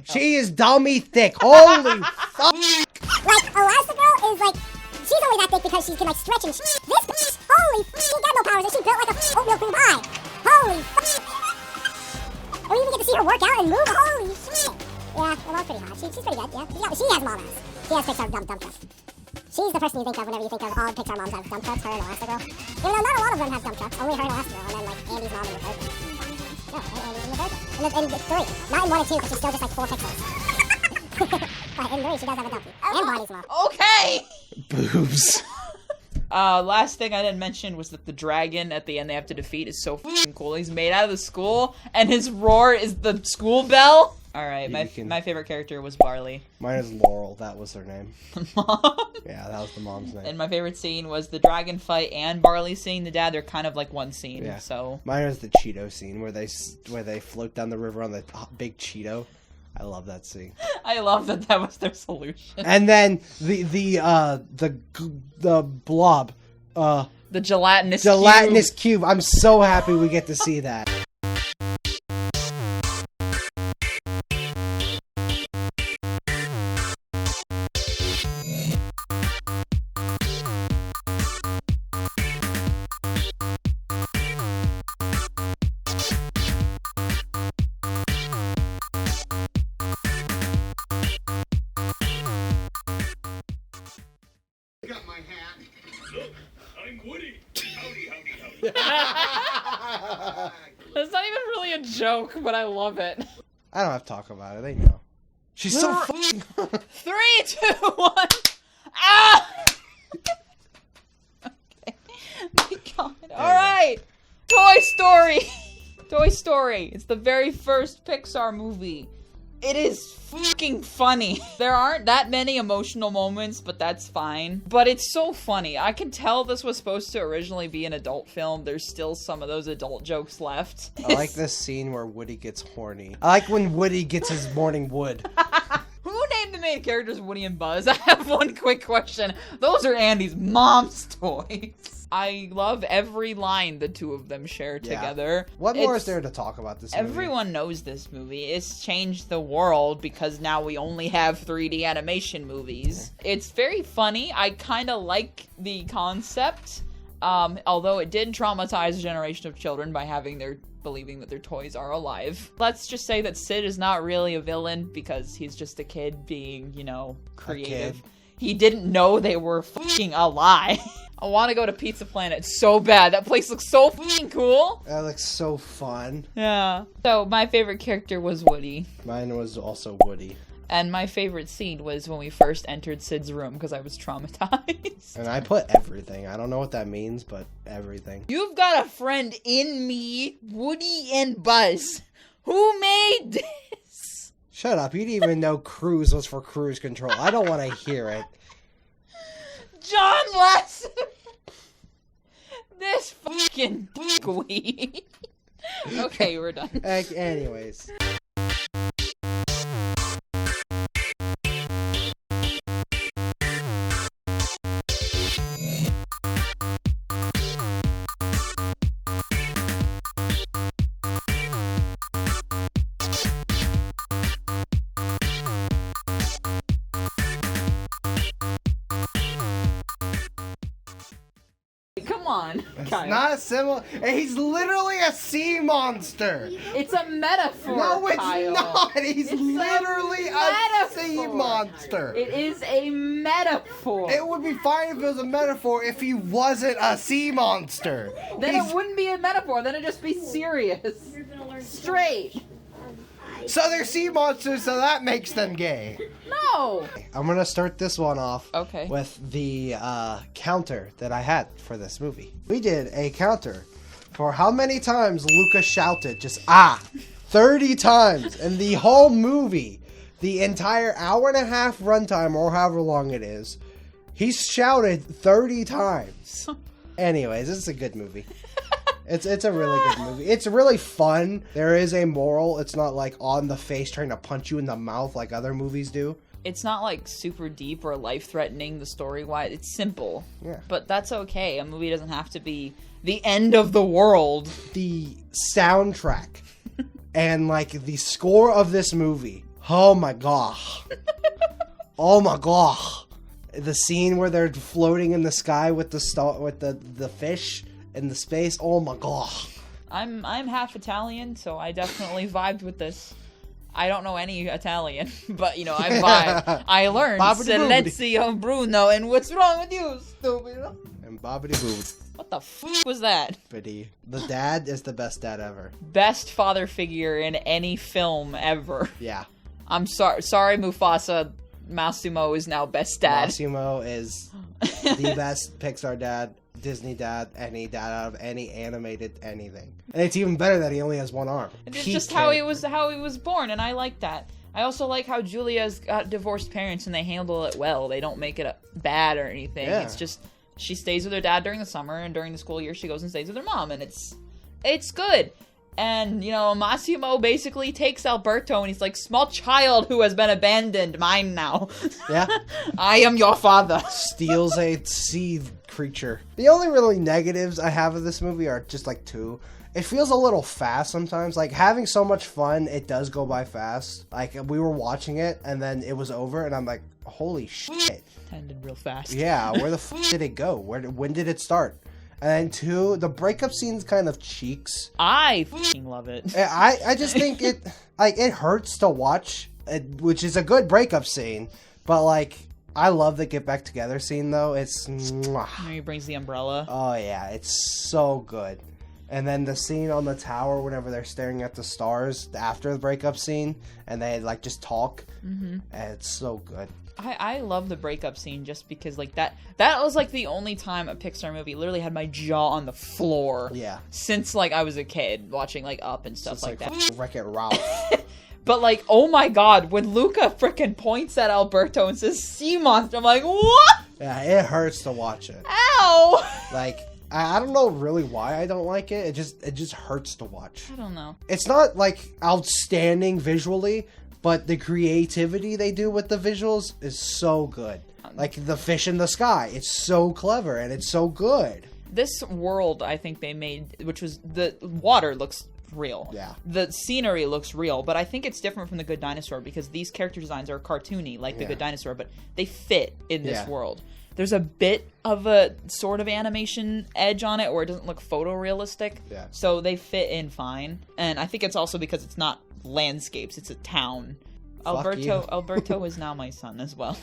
She is dummy thick. Holy fuck. Like, Elastigirl is like, she's only that thick because she can like stretch and this bitch, holy fuck, she got no powers and she built like a oatmeal cream pie. Holy fuck. And we even get to see her work out and move. Holy shit. Yeah, the mom's pretty hot. She's pretty good, yeah. She has mom ass. She has Pixar dump trucks. She's the person you think of whenever you think of all Pixar moms have dump trucks, her and Elastigirl. Even though not a lot of them have dump trucks, only her and Elastigirl, and then like Andy's mom in the third one. No, right, Andy's in the third one. And three. Not in 1 and 2, but she's still just like 4 pixels. But in 3, she does have a dumpy. And Barney's mom. Okay! Boobs. Last thing I didn't mention was that the dragon at the end they have to defeat is so f***ing cool. He's made out of the school, and his roar is the school bell. Alright, my favorite character was Barley. Mine is Laurel. That was her name. Mom? Yeah, that was the mom's name. And my favorite scene was the dragon fight and Barley seeing the dad. They're kind of like one scene, Yeah. so... Mine was the Cheeto scene where they float down the river on the big Cheeto. I love that scene. I love that was their solution. And then the blob. The gelatinous cube. I'm so happy we get to see that. Got my hat. Look, I'm Woody. Howdy, howdy, howdy. That's not even really a joke, but I love it. I don't have to talk about it. They know. She's so fucking... 3, 2, 1. Ah! Okay. My God. Alright. Toy Story. Toy Story. It's the very first Pixar movie. It is fucking funny. There aren't that many emotional moments, but that's fine. But it's so funny. I can tell this was supposed to originally be an adult film. There's still some of those adult jokes left. I like this scene where Woody gets horny. I like when Woody gets his morning wood. Who named the main characters Woody and Buzz? I have one quick question. Those are Andy's mom's toys. I love every line the two of them share together. What more is there to talk about this movie? Everyone knows this movie. It's changed the world because now we only have 3D animation movies. It's very funny. I kind of like the concept, although it did traumatize a generation of children by believing that their toys are alive. Let's just say that Sid is not really a villain because he's just a kid being, creative. he didn't know they were fucking a lie. I want to go to Pizza Planet so bad. That place looks so fucking cool. That looks so fun. Yeah. So my favorite character was Woody. Mine was also Woody. And my favorite scene was when we first entered Sid's room because I was traumatized. And I put everything. I don't know what that means, but everything. You've got a friend in me, Woody and Buzz. Who made this? Shut up. You didn't even know cruise was for cruise control. I don't want to hear it. John Lasseter! This fucking dickweed. Okay, we're done. Anyways. Come on, Kyle. Not a similar. He's literally a sea monster. It's a metaphor. No, it's Kyle. not. He's literally a sea monster. It is a metaphor. It would be fine if it was a metaphor if he wasn't a sea monster. Then it wouldn't be a metaphor. Then it'd just be serious. Straight. So they're sea monsters, so that makes them gay. No. I'm gonna start this one off Okay. with the counter that I had for this movie. We did a counter for how many times Luca shouted just 30 times in the whole movie. The entire hour and a half runtime, or however long it is, he shouted 30 times. Anyways, it's a good movie. It's a really good movie. It's really fun. There is a moral. It's not like on the face trying to punch you in the mouth like other movies do. It's not like super deep or life-threatening, the story-wise. It's simple. Yeah. But that's okay. A movie doesn't have to be the end of the world. The soundtrack and like the score of this movie. Oh my gosh. Oh my gosh. The scene where they're floating in the sky with the fish in the space. Oh my gosh. I'm half Italian, so I definitely vibed with this. I don't know any Italian, but you know, I vibed. I learned Silenzio Bruno, and what's wrong with you, stupid? And bobbity boo. What the f*** was that? The dad is the best dad ever. Best father figure in any film ever. Yeah. I'm sorry, Mufasa. Massimo is now best dad. Massimo is the best Pixar dad, Disney dad, any dad out of any animated anything. And it's even better that he only has one arm. It's just how he was born, and I like that. I also like how Julia's got divorced parents and they handle it well. They don't make it bad or anything. Yeah. It's just she stays with her dad during the summer, and during the school year she goes and stays with her mom, and it's good. And, you know, Massimo basically takes Alberto and he's like, small child who has been abandoned, mine now. Yeah. I am your father. Steals a sea creature. The only really negatives I have of this movie are just like two. It feels a little fast sometimes. Like, having so much fun, it does go by fast. Like, we were watching it and then it was over and I'm like, holy shit. It ended real fast. Yeah, where the f*** did it go? When did it start? And then two, the breakup scene's kind of cheeks. I f***ing love it. I just think it hurts to watch, which is a good breakup scene. But like, I love the get back together scene though. It's mwah. He brings the umbrella. Oh yeah, it's so good. And then the scene on the tower, whenever they're staring at the stars after the breakup scene, and they like just talk. Mm-hmm. It's so good. I love the breakup scene just because like that was like the only time a Pixar movie literally had my jaw on the floor. Yeah. Since like I was a kid watching like Up and stuff like that. Wreck-It Ralph. But like, oh my god, when Luca frickin' points at Alberto and says sea monster, I'm like, what? Yeah, it hurts to watch it. Ow! Like, I don't know really why I don't like it. It just hurts to watch. I don't know. It's not like outstanding visually, but the creativity they do with the visuals is so good. Like the fish in the sky, it's so clever and it's so good. This world I think they made, which was the water looks real. Yeah. The scenery looks real, but I think it's different from The Good Dinosaur because these character designs are cartoony like The Good Dinosaur, but they fit in this world. There's a bit of a sort of animation edge on it where it doesn't look photorealistic. Yeah. So they fit in fine. And I think it's also because it's not landscapes, it's a town. Fuck you. Alberto is now my son as well.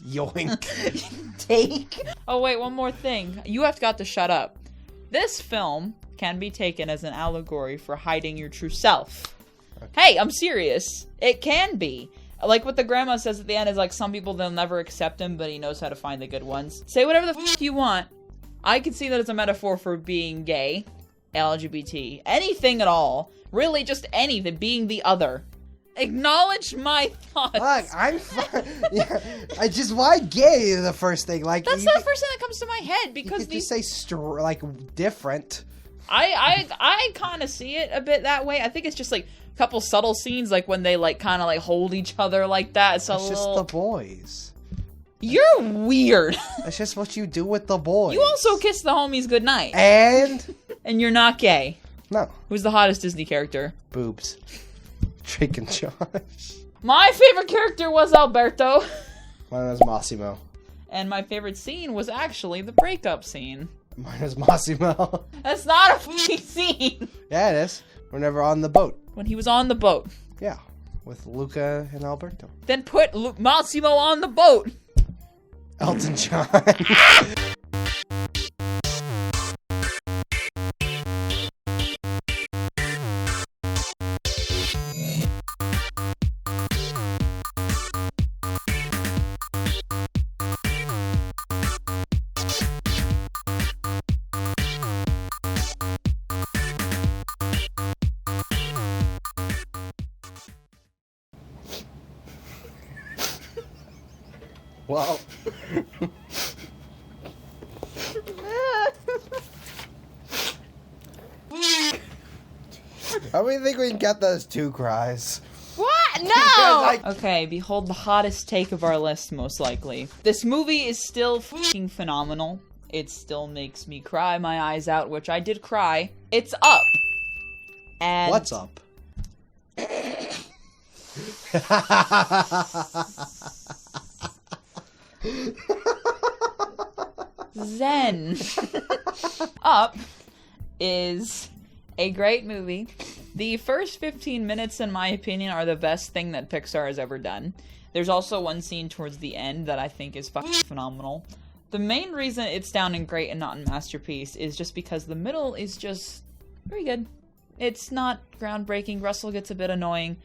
Yoink. Take. Oh wait, one more thing. You have got to shut up. This film can be taken as an allegory for hiding your true self. Okay. Hey, I'm serious. It can be. Like what the grandma says at the end is like, some people, they'll never accept him, but he knows how to find the good ones. Say whatever the f*** you want. I can see that as a metaphor for being gay, LGBT, anything at all. Really, just anything. Being the other. Acknowledge my thoughts. Look, I'm fine. Yeah, why gay is the first thing? Like, that's the first thing that comes to my head, because you could just say different. I kind of see it a bit that way. I think it's just like a couple subtle scenes, like when they like kind of like hold each other like that. It's just the boys. You're weird. That's just what you do with the boys. You also kiss the homies goodnight. And and you're not gay. No. Who's the hottest Disney character? Boobs. Drake and Josh. My favorite character was Alberto. Mine was Massimo. And my favorite scene was actually the breakup scene. Mine was Massimo. That's not a fucking scene. Yeah, it is. We're never on the boat. When he was on the boat. Yeah, with Luca and Alberto. Then put Massimo on the boat. Elton John. Well, I really think we can get those 2 cries. What? No! Okay, behold the hottest take of our list, most likely. This movie is still fucking phenomenal. It still makes me cry my eyes out, which I did cry. It's Up. And what's up? Zen. Up is a great movie. The first 15 minutes, in my opinion, are the best thing that Pixar has ever done. There's also one scene towards the end that I think is fucking phenomenal. The main reason it's down in great and not in masterpiece is just because the middle is just very good. It's not groundbreaking. Russell gets a bit annoying.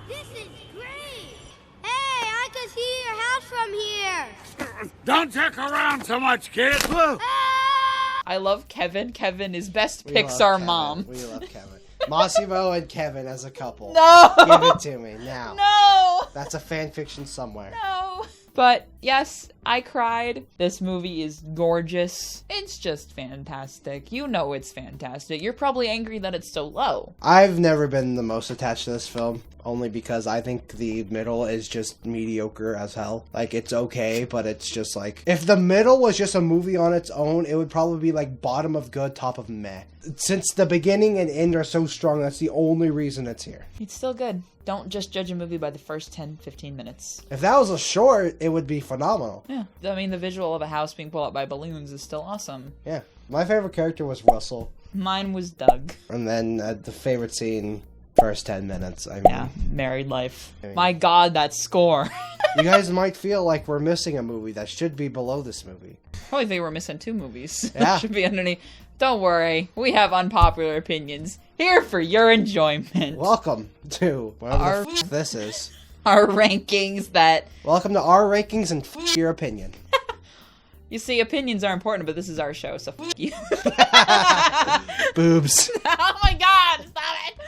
This is great! Hey, I can see your house from here! Don't check around so much, kid! I love Kevin. Kevin is best Pixar mom. We love Kevin. Massimo and Kevin as a couple. No! Give it to me, now. No! That's a fan fiction somewhere. No! But, yes, I cried. This movie is gorgeous. It's just fantastic. You know it's fantastic. You're probably angry that it's so low. I've never been the most attached to this film, only because I think the middle is just mediocre as hell. Like, it's okay, but it's just like... If the middle was just a movie on its own, it would probably be like bottom of good, top of meh. Since the beginning and end are so strong, that's the only reason it's here. It's still good. Don't just judge a movie by the first 10-15 minutes. If that was a short, it would be phenomenal. Yeah. I mean, the visual of a house being pulled up by balloons is still awesome. Yeah. My favorite character was Russell. Mine was Doug. And then the favorite scene, first 10 minutes. I mean, yeah, married life. My God, that score. You guys might feel like we're missing a movie that should be below this movie. Probably think we're missing 2 movies. Yeah. Should be underneath. Don't worry, we have unpopular opinions here for your enjoyment. Welcome to whatever the this is. Our rankings that... Welcome to our rankings and your opinion. You see, opinions are important, but this is our show, so you. Boobs. Oh my God, stop it!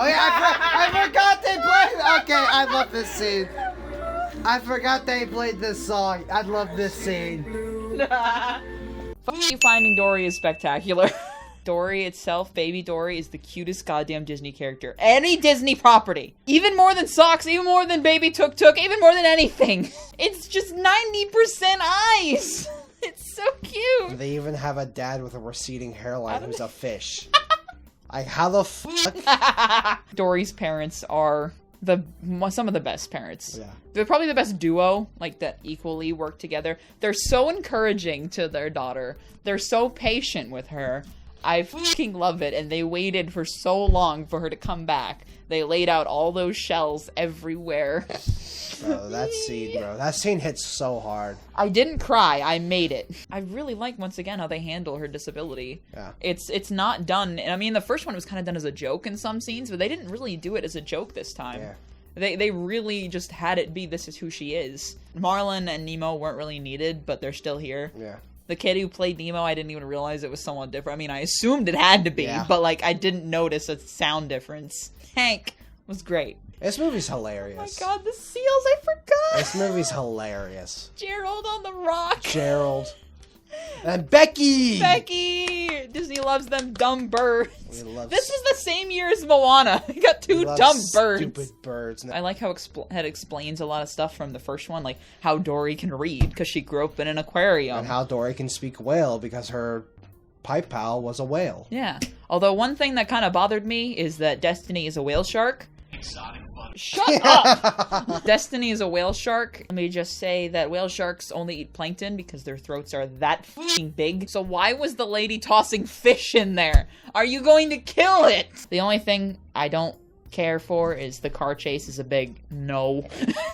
Oh yeah, I forgot they played. Okay, I love this scene. I forgot they played this song. I love this scene. Fuck you, Finding Dory is spectacular. Dory itself, Baby Dory, is the cutest goddamn Disney character. Any Disney property. Even more than Socks, even more than Baby Tuk Tuk, even more than anything. It's just 90% eyes. It's so cute. They even have a dad with a receding hairline who's a fish. Like, how the fuck? Dory's parents are some of the best parents. Yeah. They're probably the best duo, like, that equally work together. They're so encouraging to their daughter. They're so patient with her. I fucking love it, and they waited for so long for her to come back. They laid out all those shells everywhere. Bro, that scene hits so hard. I didn't cry, I made it. I really like, once again, how they handle her disability. Yeah. It's not done, I mean, the first one was kind of done as a joke in some scenes, but they didn't really do it as a joke this time. Yeah. They really just had it be, this is who she is. Marlin and Nemo weren't really needed, but they're still here. Yeah. The kid who played Nemo, I didn't even realize it was someone different. I mean, I assumed it had to be, Yeah. but, like, I didn't notice a sound difference. Hank was great. This movie's hilarious. Oh my god, the seals, I forgot! This movie's hilarious. Gerald on the rock. Gerald. And Becky! Becky! Disney loves them dumb birds. We love This is the same year as Moana. We got two dumb birds. Stupid birds. I like how it explains a lot of stuff from the first one, like how Dory can read because she grew up in an aquarium. And how Dory can speak whale because her pipe pal was a whale. Yeah. Although one thing that kind of bothered me is that Destiny is a whale shark. Shut up! Destiny is a whale shark. Let me just say that whale sharks only eat plankton because their throats are that f***ing big. So why was the lady tossing fish in there? Are you going to kill it? The only thing I don't care for is the car chase is a big no.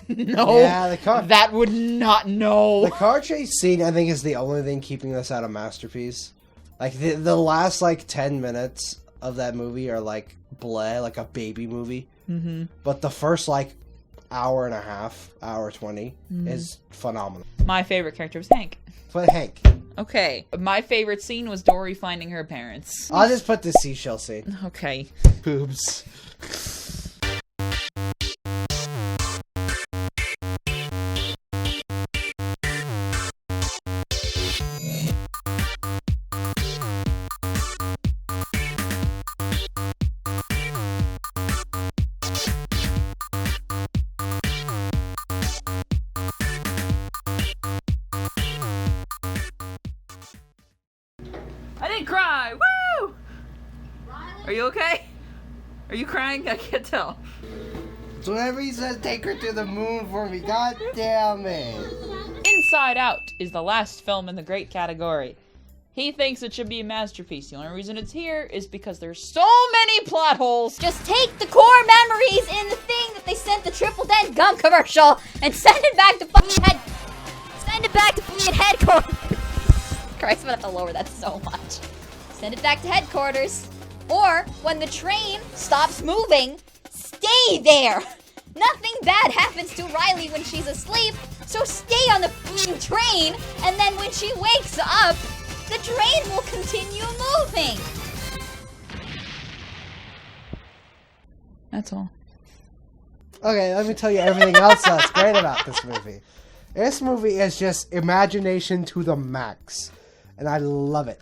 No. Yeah, that would not no. The car chase scene, I think, is the only thing keeping this out of Masterpiece. Like, the last, 10 minutes of that movie are, bleh, like a baby movie. Mm-hmm. But the first, hour and a half, hour 20, is phenomenal. My favorite character was Hank. But Hank. Okay. My favorite scene was Dory finding her parents. I'll just put the seashell scene. Okay. Boobs. I didn't cry! Woo! Are you okay? Are you crying? I can't tell. So whenever he says take her to the moon for me, god damn it. Inside Out is the last film in the great category. He thinks it should be a masterpiece. The only reason it's here is because there's so many plot holes. Just take the core memories in the thing that they sent the Triple Dent gum commercial and send it back to fucking headquarters. Christ, I'm gonna have to lower that so much. Send it back to headquarters. Or, when the train stops moving, stay there. Nothing bad happens to Riley when she's asleep, so stay on the f***ing train, and then when she wakes up, the train will continue moving. That's all. Okay, let me tell you everything else that's great about this movie. This movie is just imagination to the max. And I love it.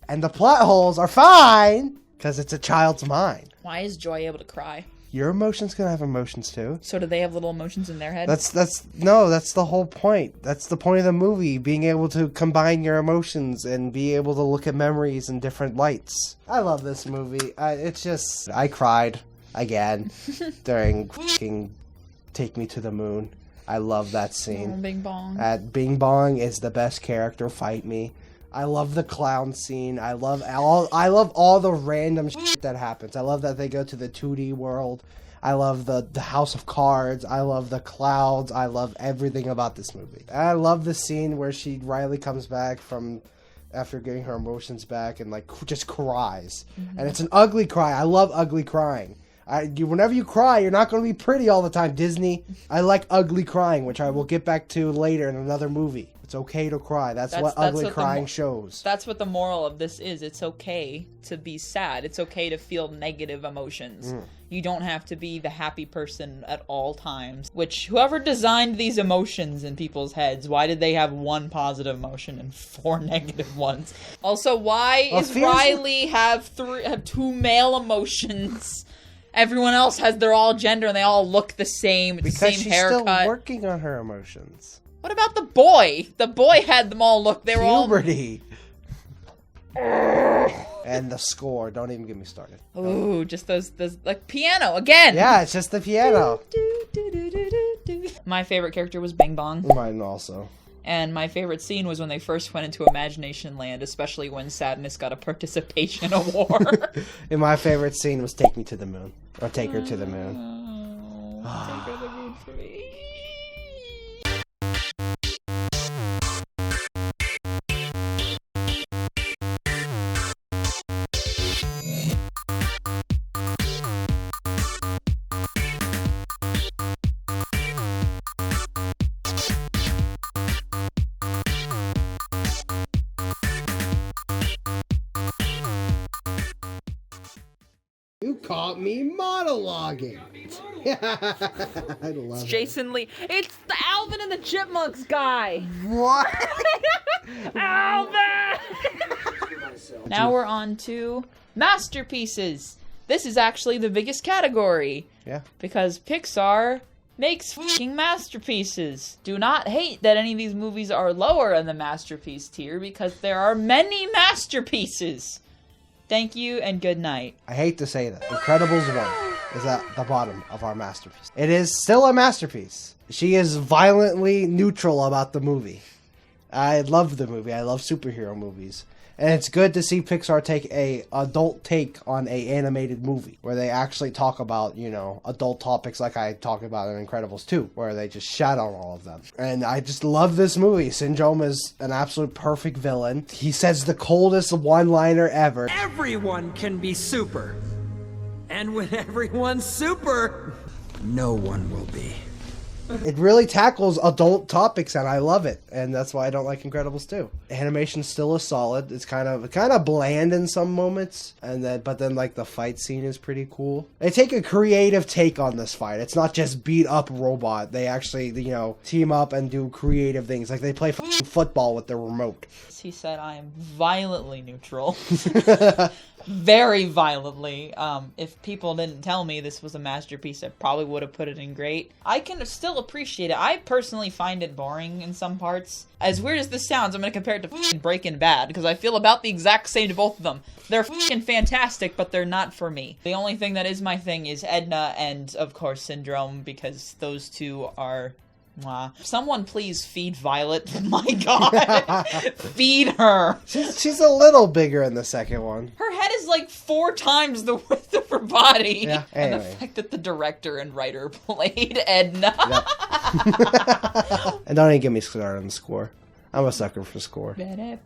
And the plot holes are fine, because it's a child's mind. Why is Joy able to cry? Your emotions can have emotions too. So do they have little emotions in their head? That's the whole point. That's the point of the movie, being able to combine your emotions and be able to look at memories in different lights. I love this movie. I cried again during fucking Take Me to the Moon. I love that scene. Oh, Bing Bong. Bing Bong is the best character. Fight me. I love the clown scene. I love all the random shit that happens. I love that they go to the 2D world. I love the House of Cards. I love the clouds. I love everything about this movie. I love the scene where Riley comes back from after getting her emotions back and just cries. Mm-hmm. And it's an ugly cry. I love ugly crying. Whenever you cry, you're not going to be pretty all the time, Disney. I like ugly crying, which I will get back to later in another movie. It's okay to cry. That's what ugly crying shows. That's what the moral of this is. It's okay to be sad. It's okay to feel negative emotions. You don't have to be the happy person at all times. Which, whoever designed these emotions in people's heads, why did they have one positive emotion and 4 negative ones? Also, why is Riley have 2 male emotions? Everyone else they're all gender and they all look the same with the same haircut. Because she's still working on her emotions. What about the boy? The boy had them all look. They were all... Puberty. And the score. Don't even get me started. Ooh, just those like piano again. Yeah, it's just the piano. My favorite character was Bing Bong. Mine also. And my favorite scene was when they first went into Imagination Land, especially when Sadness got a participation award. And my favorite scene was Take Me to the Moon. Or Take Her to the Moon. Take her to the moon for me. You caught me monologuing. I love it. Jason Lee. It's the Alvin and the Chipmunks guy. What? Alvin! Now we're on to masterpieces. This is actually the biggest category. Yeah. Because Pixar makes fucking masterpieces. Do not hate that any of these movies are lower in the masterpiece tier because there are many masterpieces. Thank you and good night. I hate to say that. Incredibles 1 is at the bottom of our masterpiece. It is still a masterpiece. She is violently neutral about the movie. I love the movie. I love superhero movies. And it's good to see Pixar take a adult take on a animated movie where they actually talk about, you know, adult topics like I talk about in Incredibles 2, where they just shat on all of them. And I just love this movie. Syndrome is an absolute perfect villain. He says the coldest one-liner ever. Everyone can be super. And when everyone's super, no one will be. It really tackles adult topics, and I love it, and that's why I don't like Incredibles 2. Animation still is solid. It's kind of bland in some moments, but then like the fight scene is pretty cool. They take a creative take on this fight. It's not just beat up robot. They actually, you know, team up and do creative things. Like they play football with the remote. He said I am violently neutral. Very violently. If people didn't tell me this was a masterpiece, I probably would have put it in great. I can still appreciate it. I personally find it boring in some parts. As weird as this sounds, I'm going to compare it to f***ing Breaking Bad, because I feel about the exact same to both of them. They're f***ing fantastic, but they're not for me. The only thing that is my thing is Edna and, of course, Syndrome, because those two are... Mwah. Someone please feed Violet. My God. Feed her. She's a little bigger in the second one. Her head is like 4 times the width of her body. Yeah, anyway. And the fact that the director and writer played Edna. Yep. And don't even get me started on the score. I'm a sucker for score. My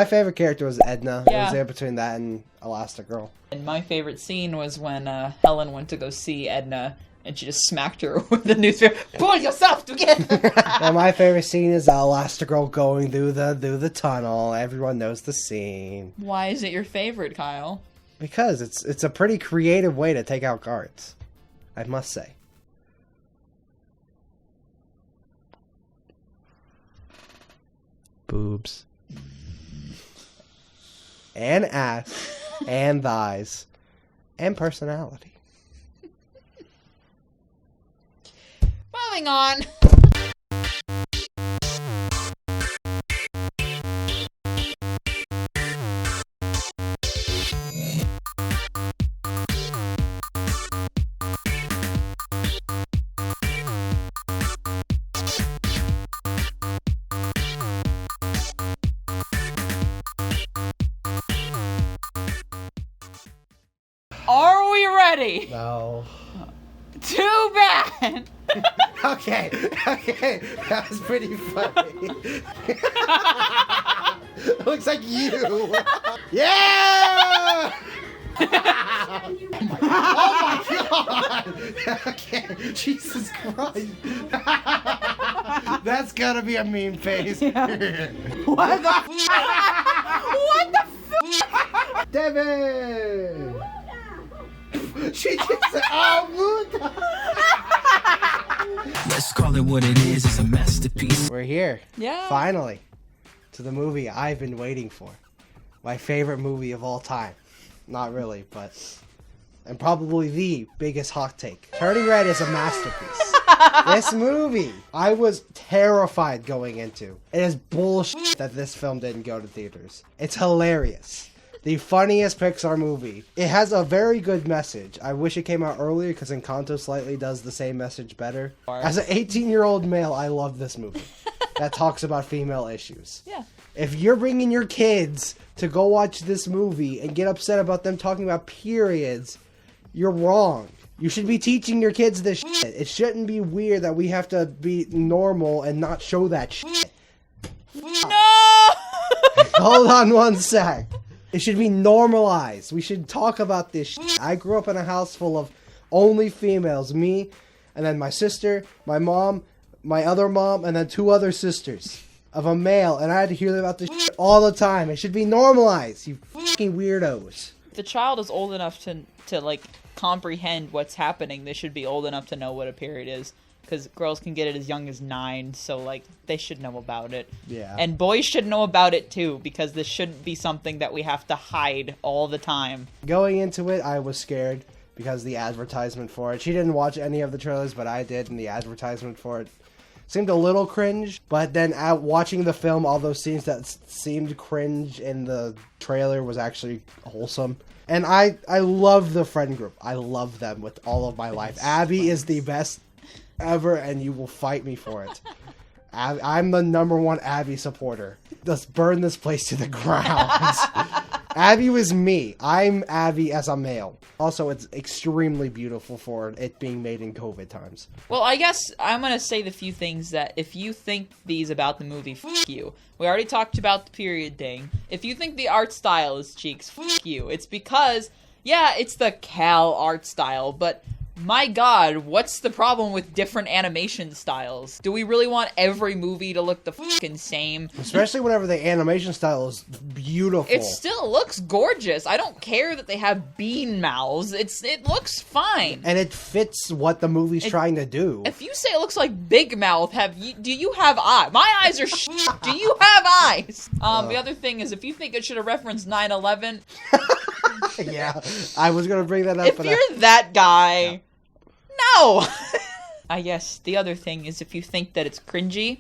favorite character was Edna. Yeah. It was there between that and Elastigirl. And my favorite scene was when Helen went to go see Edna. And she just smacked her with the newspaper. Pull yourself together! And my favorite scene is Elastigirl going through the tunnel. Everyone knows the scene. Why is it your favorite, Kyle? Because it's a pretty creative way to take out guards, I must say. Boobs. And ass. And thighs. And personality. Moving on. Are we ready? No. Too bad. Okay, that was pretty funny. Looks like you. Yeah! Oh my God! Okay, Jesus Christ. That's gotta be a meme face. Yeah. What the What the f? Devin! She just said, oh, Luca! Let's call it what it is. It's a masterpiece. We're here. Yeah. Finally. To the movie I've been waiting for. My favorite movie of all time. Not really, but... And probably the biggest hot take. Turning Red is a masterpiece. This movie, I was terrified going into. It is bullshit that this film didn't go to theaters. It's hilarious. The funniest Pixar movie. It has a very good message. I wish it came out earlier because Encanto slightly does the same message better. As an 18-year-old male, I love this movie. That talks about female issues. Yeah. If you're bringing your kids to go watch this movie and get upset about them talking about periods, you're wrong. You should be teaching your kids this shit. It shouldn't be weird that we have to be normal and not show that shit. No! Hold on one sec. It should be normalized. We should talk about this shit. I grew up in a house full of only females. Me, and then my sister, my mom, my other mom, and then 2 other sisters of a male. And I had to hear about this shit all the time. It should be normalized, you fucking weirdos. If the child is old enough to like, comprehend what's happening, they should be old enough to know what a period is. Because girls can get it as young as 9, so, like, they should know about it. Yeah. And boys should know about it, too, because this shouldn't be something that we have to hide all the time. Going into it, I was scared because the advertisement for it. She didn't watch any of the trailers, but I did, and the advertisement for it seemed a little cringe. But then watching the film, all those scenes that seemed cringe in the trailer was actually wholesome. And I love the friend group. I love them with all of my life. Abby is the best ever, and you will fight me for it. I'm the #1 Abby supporter. Let's burn this place to the ground. Abby was me. I'm Abby as a male. Also, it's extremely beautiful for it being made in COVID times. Well, I guess I'm going to say the few things that if you think these about the movie, fuck you. We already talked about the period thing. If you think the art style is cheeks, fuck you. It's because, yeah, it's the Cal art style, but my god, what's the problem with different animation styles? Do we really want every movie to look the fucking same? Especially whenever the animation style is beautiful. It still looks gorgeous. I don't care that they have bean mouths. It looks fine. And it fits what the movie's trying to do. If you say it looks like Big Mouth, do you have eyes? My eyes are shit. Do you have eyes? The other thing is, if you think it should have referenced 9/11... Yeah, I was going to bring that up. If you're that guy... Yeah. No! I guess the other thing is if you think that it's cringy...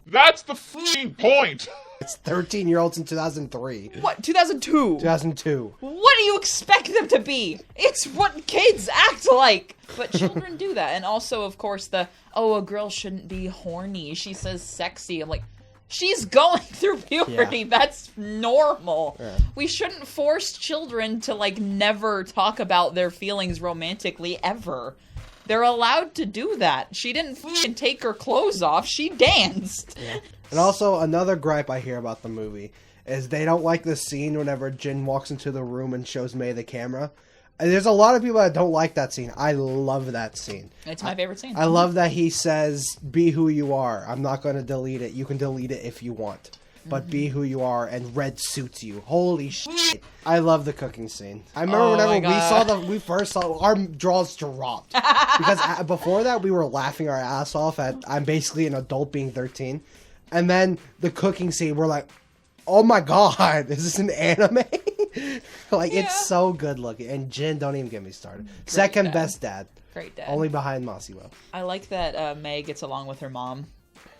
That's the f***ing point! It's 13-year-olds in 2003. What? 2002? 2002. What do you expect them to be? It's what kids act like! But children do that. And also, of course, a girl shouldn't be horny. She says sexy. I'm like... She's going through puberty. Yeah. That's normal. Yeah. We shouldn't force children to, like, never talk about their feelings romantically ever. They're allowed to do that. She didn't fucking take her clothes off. She danced. Yeah. And also, another gripe I hear about the movie is they don't like the scene whenever Jin walks into the room and shows May the camera. And there's a lot of people that don't like that scene. I love that scene. It's my favorite scene. I love that he says, be who you are. I'm not going to delete it. You can delete it if you want. But be who you are, and red suits you. Holy shit. I love the cooking scene. I remember whenever we first saw, our jaws dropped. Because before that, we were laughing our ass off at, I'm basically an adult being 13. And then the cooking scene, we're like, oh my god, is this an anime? It's so good looking. And Jin, don't even get me started. Great Second best dad. Great dad. Only behind Masiwo. I like that May gets along with her mom.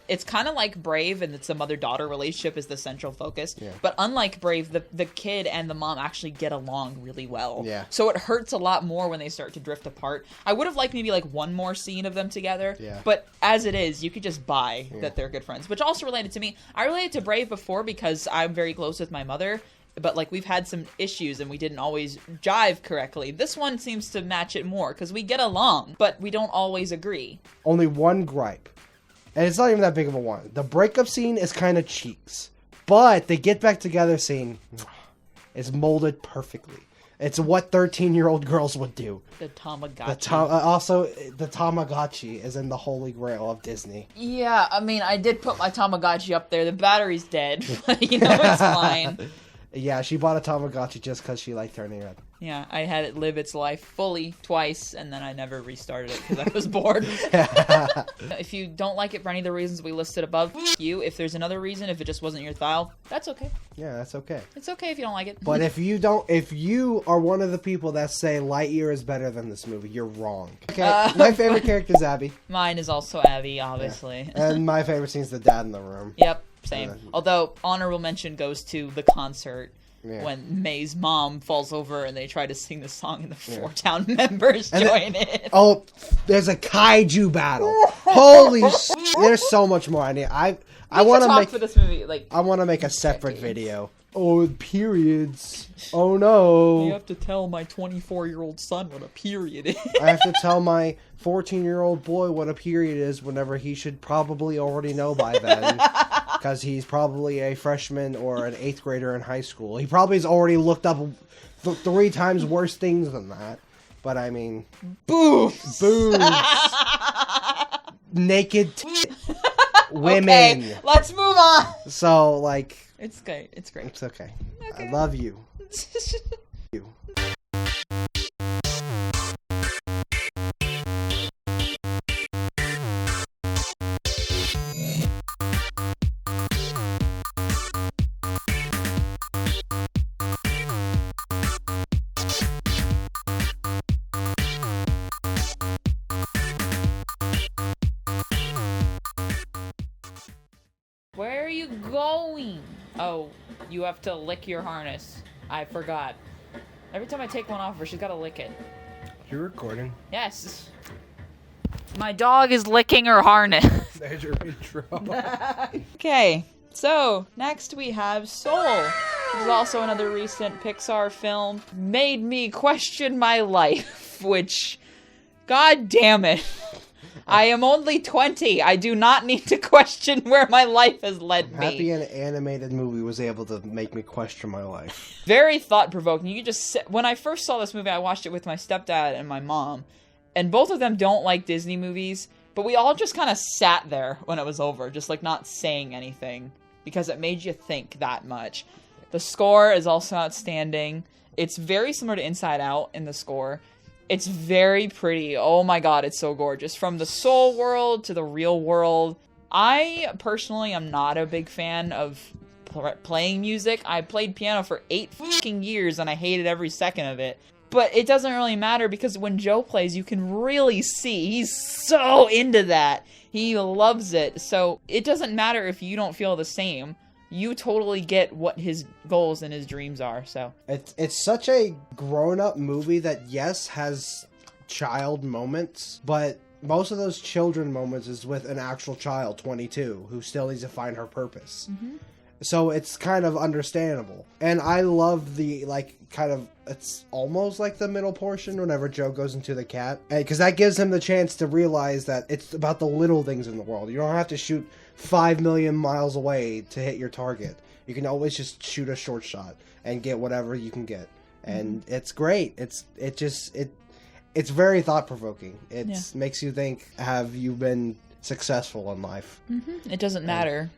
It's kind of like Brave, and it's a mother-daughter relationship is the central focus. Yeah. But unlike Brave, the kid and the mom actually get along really well. Yeah. So it hurts a lot more when they start to drift apart. I would have liked maybe like one more scene of them together. Yeah. But as it is, you could just buy that they're good friends. Which also related to me. I related to Brave before because I'm very close with my mother. But, like, we've had some issues and we didn't always jive correctly. This one seems to match it more because we get along, but we don't always agree. Only one gripe. And it's not even that big of a one. The breakup scene is kind of cheeks. But the get back together scene is molded perfectly. It's what 13-year-old girls would do. The Tamagotchi. Also, the Tamagotchi is in the holy grail of Disney. Yeah, I mean, I did put my Tamagotchi up there. The battery's dead, but, it's fine. Yeah, she bought a Tamagotchi just because she liked turning red. Yeah, I had it live its life fully twice, and then I never restarted it because I was bored. If you don't like it for any of the reasons we listed above, you. If there's another reason, if it just wasn't your style, that's okay. Yeah, that's okay. It's okay if you don't like it. But if you are one of the people that say Lightyear is better than this movie, you're wrong. Okay, my favorite character is Abby. Mine is also Abby, obviously. Yeah. And my favorite scene is the dad in the room. Yep, same. Although, honorable mention goes to the concert. Yeah. When May's mom falls over and they try to sing the song and the 4 town members join in. Oh, there's a kaiju battle. Holy shit. There's so much more. I want to make for this movie, like, I want to make a separate video. Oh, periods. Oh no. You have to tell my 24-year-old son what a period is. I have to tell my 14-year-old boy what a period is whenever he should probably already know by then. Because he's probably a freshman or an 8th grader in high school. He probably has already looked up 3 times worse things than that. But I mean... Boobs! Naked women. Okay, let's move on. So, like... It's great. It's great. It's okay. I love you. You. Where are you going? Oh, you have to lick your harness. I forgot. Every time I take one off of her, she's got to lick it. You're recording. Yes. My dog is licking her harness. There's your intro. Okay, so next we have Soul. This is also another recent Pixar film. Made me question my life, which, god damn it. I am only 20. I do not need to question where my life has led me. Happy an animated movie was able to make me question my life. Very thought-provoking. You just sit. When I first saw this movie, I watched it with my stepdad and my mom, and both of them don't like Disney movies, but we all just kind of sat there when it was over, just like not saying anything, because it made you think that much. The score is also outstanding. It's very similar to Inside Out in the score. It's very pretty. Oh my god, it's so gorgeous. From the Soul world to the real world. I personally am not a big fan of playing music. I played piano for 8 fucking years and I hated every second of it. But it doesn't really matter because when Joe plays, you can really see he's so into that. He loves it. So it doesn't matter if you don't feel the same. You totally get what his goals and his dreams are. So it's such a grown-up movie that, yes, has child moments, but most of those children moments is with an actual child, 22, who still needs to find her purpose. Mm-hmm. So it's kind of understandable. And I love the, like, kind of, it's almost like the middle portion whenever Joe goes into the cat. Because that gives him the chance to realize that it's about the little things in the world. You don't have to shoot 5 million miles away to hit your target. You can always just shoot a short shot and get whatever you can get. And it's great. It's very thought-provoking. It makes you think, have you been successful in life? Mm-hmm. It doesn't matter.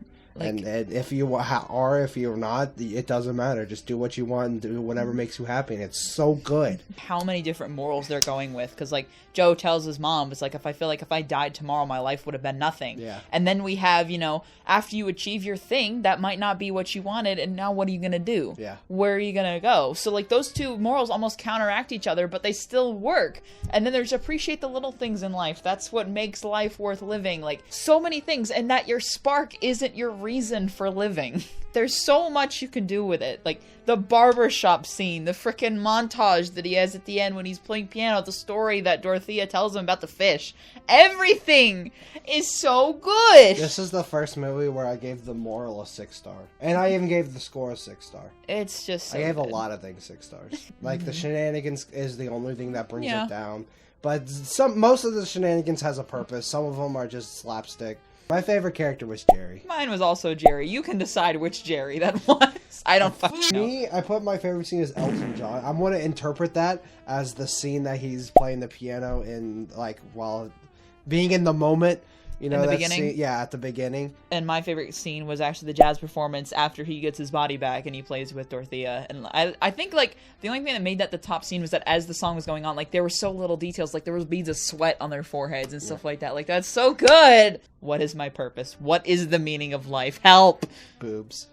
And if you are, if you're not, it doesn't matter. Just do what you want and do whatever makes you happy. And it's so good. How many different morals they're going with. Because, like, Joe tells his mom, it's like, if I feel like if I died tomorrow, my life would have been nothing. Yeah. And then we have, you know, after you achieve your thing, that might not be what you wanted. And now what are you going to do? Yeah. Where are you going to go? So, like, those two morals almost counteract each other, but they still work. And then there's appreciate the little things in life. That's what makes life worth living. Like, so many things. And that your spark isn't your reason for living. There's so much you can do with it. Like the barbershop scene, the frickin' montage that he has at the end when he's playing piano, the story that Dorothea tells him about the fish. Everything is so good. This is the first movie where I gave the moral a 6-star. And I even gave the score a 6-star. It's just so I gave good. a lot of things 6 stars. Like the shenanigans is the only thing that brings it down. But most of the shenanigans has a purpose. Some of them are just slapstick. My favorite character was Jerry. Mine was also Jerry. You can decide which Jerry that was. I don't fucking know. Me, I put my favorite scene as Elton John. I'm going to interpret that as the scene that he's playing the piano in, like, while being in the moment. You know, in the that beginning? scene, yeah, at the beginning. And my favorite scene was actually the jazz performance after he gets his body back and he plays with Dorothea. And I think, like, the only thing that made that the top scene was that as the song was going on, like, there were so little details. Like, there was beads of sweat on their foreheads and stuff like that. Like, that's so good! What is my purpose? What is the meaning of life? Help! Boobs.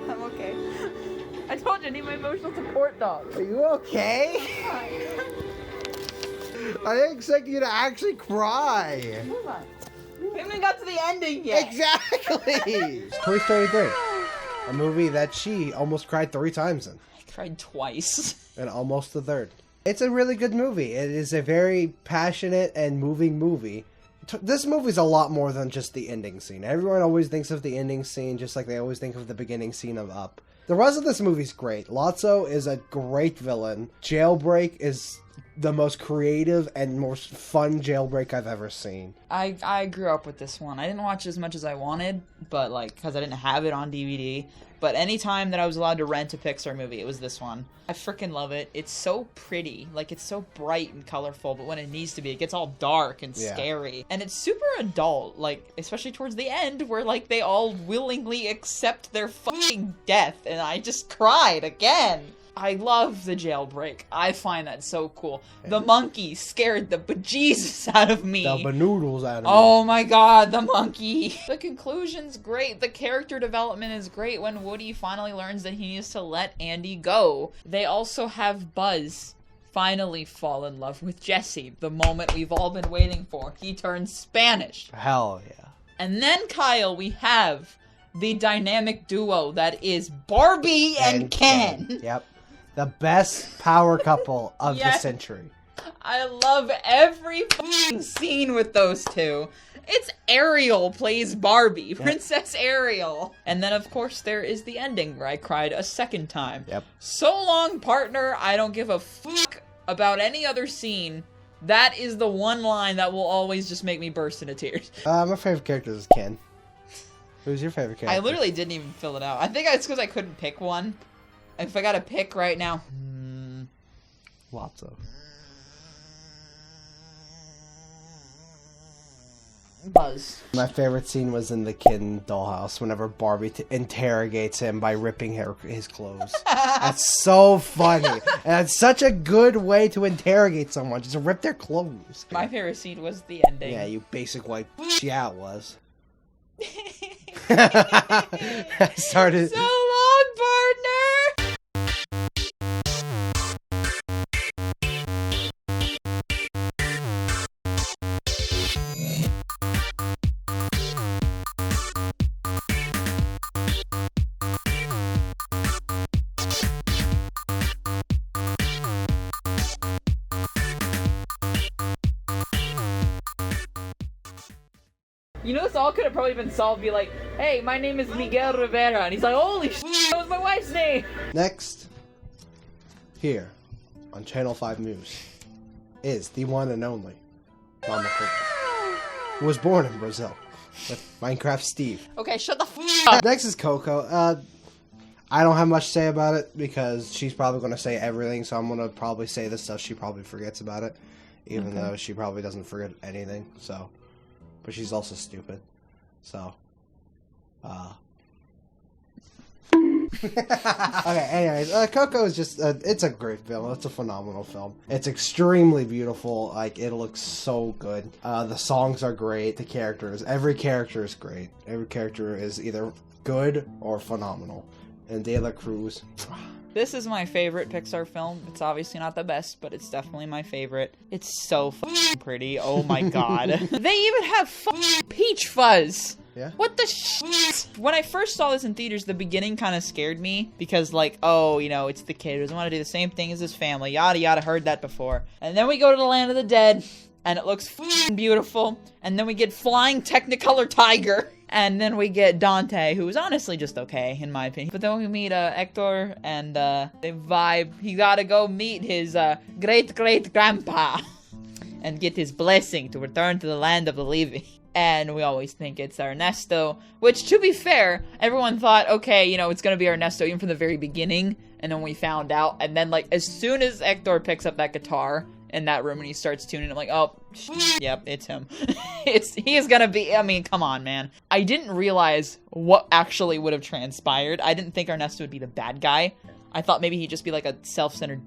I'm okay. I told you I need my emotional support dog. Are you okay? I didn't expect you to actually cry. Move on. We haven't even got to the ending yet. Exactly! Toy Story 3. A movie that she almost cried 3 times in. I cried twice. And almost the third. It's a really good movie. It is a very passionate and moving movie. This movie's a lot more than just the ending scene. Everyone always thinks of the ending scene just like they always think of the beginning scene of Up. The rest of this movie's great. Lotso is a great villain. Jailbreak is the most creative and most fun jailbreak I've ever seen. I grew up with this one. I didn't watch as much as I wanted, but like, because I didn't have it on DVD. But any time that I was allowed to rent a Pixar movie, it was this one. I freaking love it. It's so pretty. Like, it's so bright and colorful, but when it needs to be, it gets all dark and scary. And it's super adult, like, especially towards the end, where, like, they all willingly accept their fucking death, and I just cried again. I love the jailbreak. I find that so cool. The monkey scared the bejesus out of me. The banoodles out of me. Oh my god, the monkey. The conclusion's great. The character development is great when Woody finally learns that he needs to let Andy go. They also have Buzz finally fall in love with Jessie. The moment we've all been waiting for. He turns Spanish. Hell yeah. And then, Kyle, we have the dynamic duo that is Barbie and Ken. Yep. The best power couple of the century. I love every fucking scene with those two. It's Ariel plays Barbie, Princess Ariel. And then, of course, there is the ending where I cried a second time. Yep. So long, partner. I don't give a fuck about any other scene. That is the one line that will always just make me burst into tears. My favorite character is Ken. Who's your favorite character? I literally didn't even fill it out. I think it's because I couldn't pick one. If I gotta pick right now. Lotso. Buzz. My favorite scene was in the Ken dollhouse whenever Barbie interrogates him by ripping his clothes. That's so funny. And it's such a good way to interrogate someone. Just rip their clothes. My favorite scene was the ending. Yeah, you basic white yeah, it was. I started... So long, partner! You know, this all could have probably been solved. Be like, hey, my name is Miguel Rivera. And he's like, holy shit, that was my wife's name. Next, here on Channel 5 News, is the one and only Mama Coco, who was born in Brazil with Minecraft Steve. Okay, shut the f up. Next is Coco. I don't have much to say about it because she's probably going to say everything, so I'm going to probably say the stuff she probably forgets about it, even though she probably doesn't forget anything, so... But she's also stupid. So, okay, anyways, Coco is just, it's a great film. It's a phenomenal film. It's extremely beautiful. Like, it looks so good. The songs are great. The characters, every character is great. Every character is either good or phenomenal. And De La Cruz. This is my favorite Pixar film. It's obviously not the best, but it's definitely my favorite. It's so fucking pretty. Oh my god. They even have fucking Peach Fuzz. Yeah. What the shit? When I first saw this in theaters, the beginning kind of scared me because, like, oh, you know, it's the kid who doesn't want to do the same thing as his family. Yada yada, heard that before. And then we go to the land of the dead, and it looks fucking beautiful. And then we get flying Technicolor Tiger. And then we get Dante, who is honestly just okay, in my opinion. But then we meet Hector, and they vibe. He gotta go meet his great-great-grandpa and get his blessing to return to the land of the living. And we always think it's Ernesto, which, to be fair, everyone thought, okay, you know, it's gonna be Ernesto even from the very beginning. And then we found out, and then, like, as soon as Hector picks up that guitar in that room and he starts tuning, I'm like, oh, yep, it's him. He is gonna be, I mean, come on, man. I didn't realize what actually would have transpired. I didn't think Ernesto would be the bad guy. I thought maybe he'd just be, like, a self-centered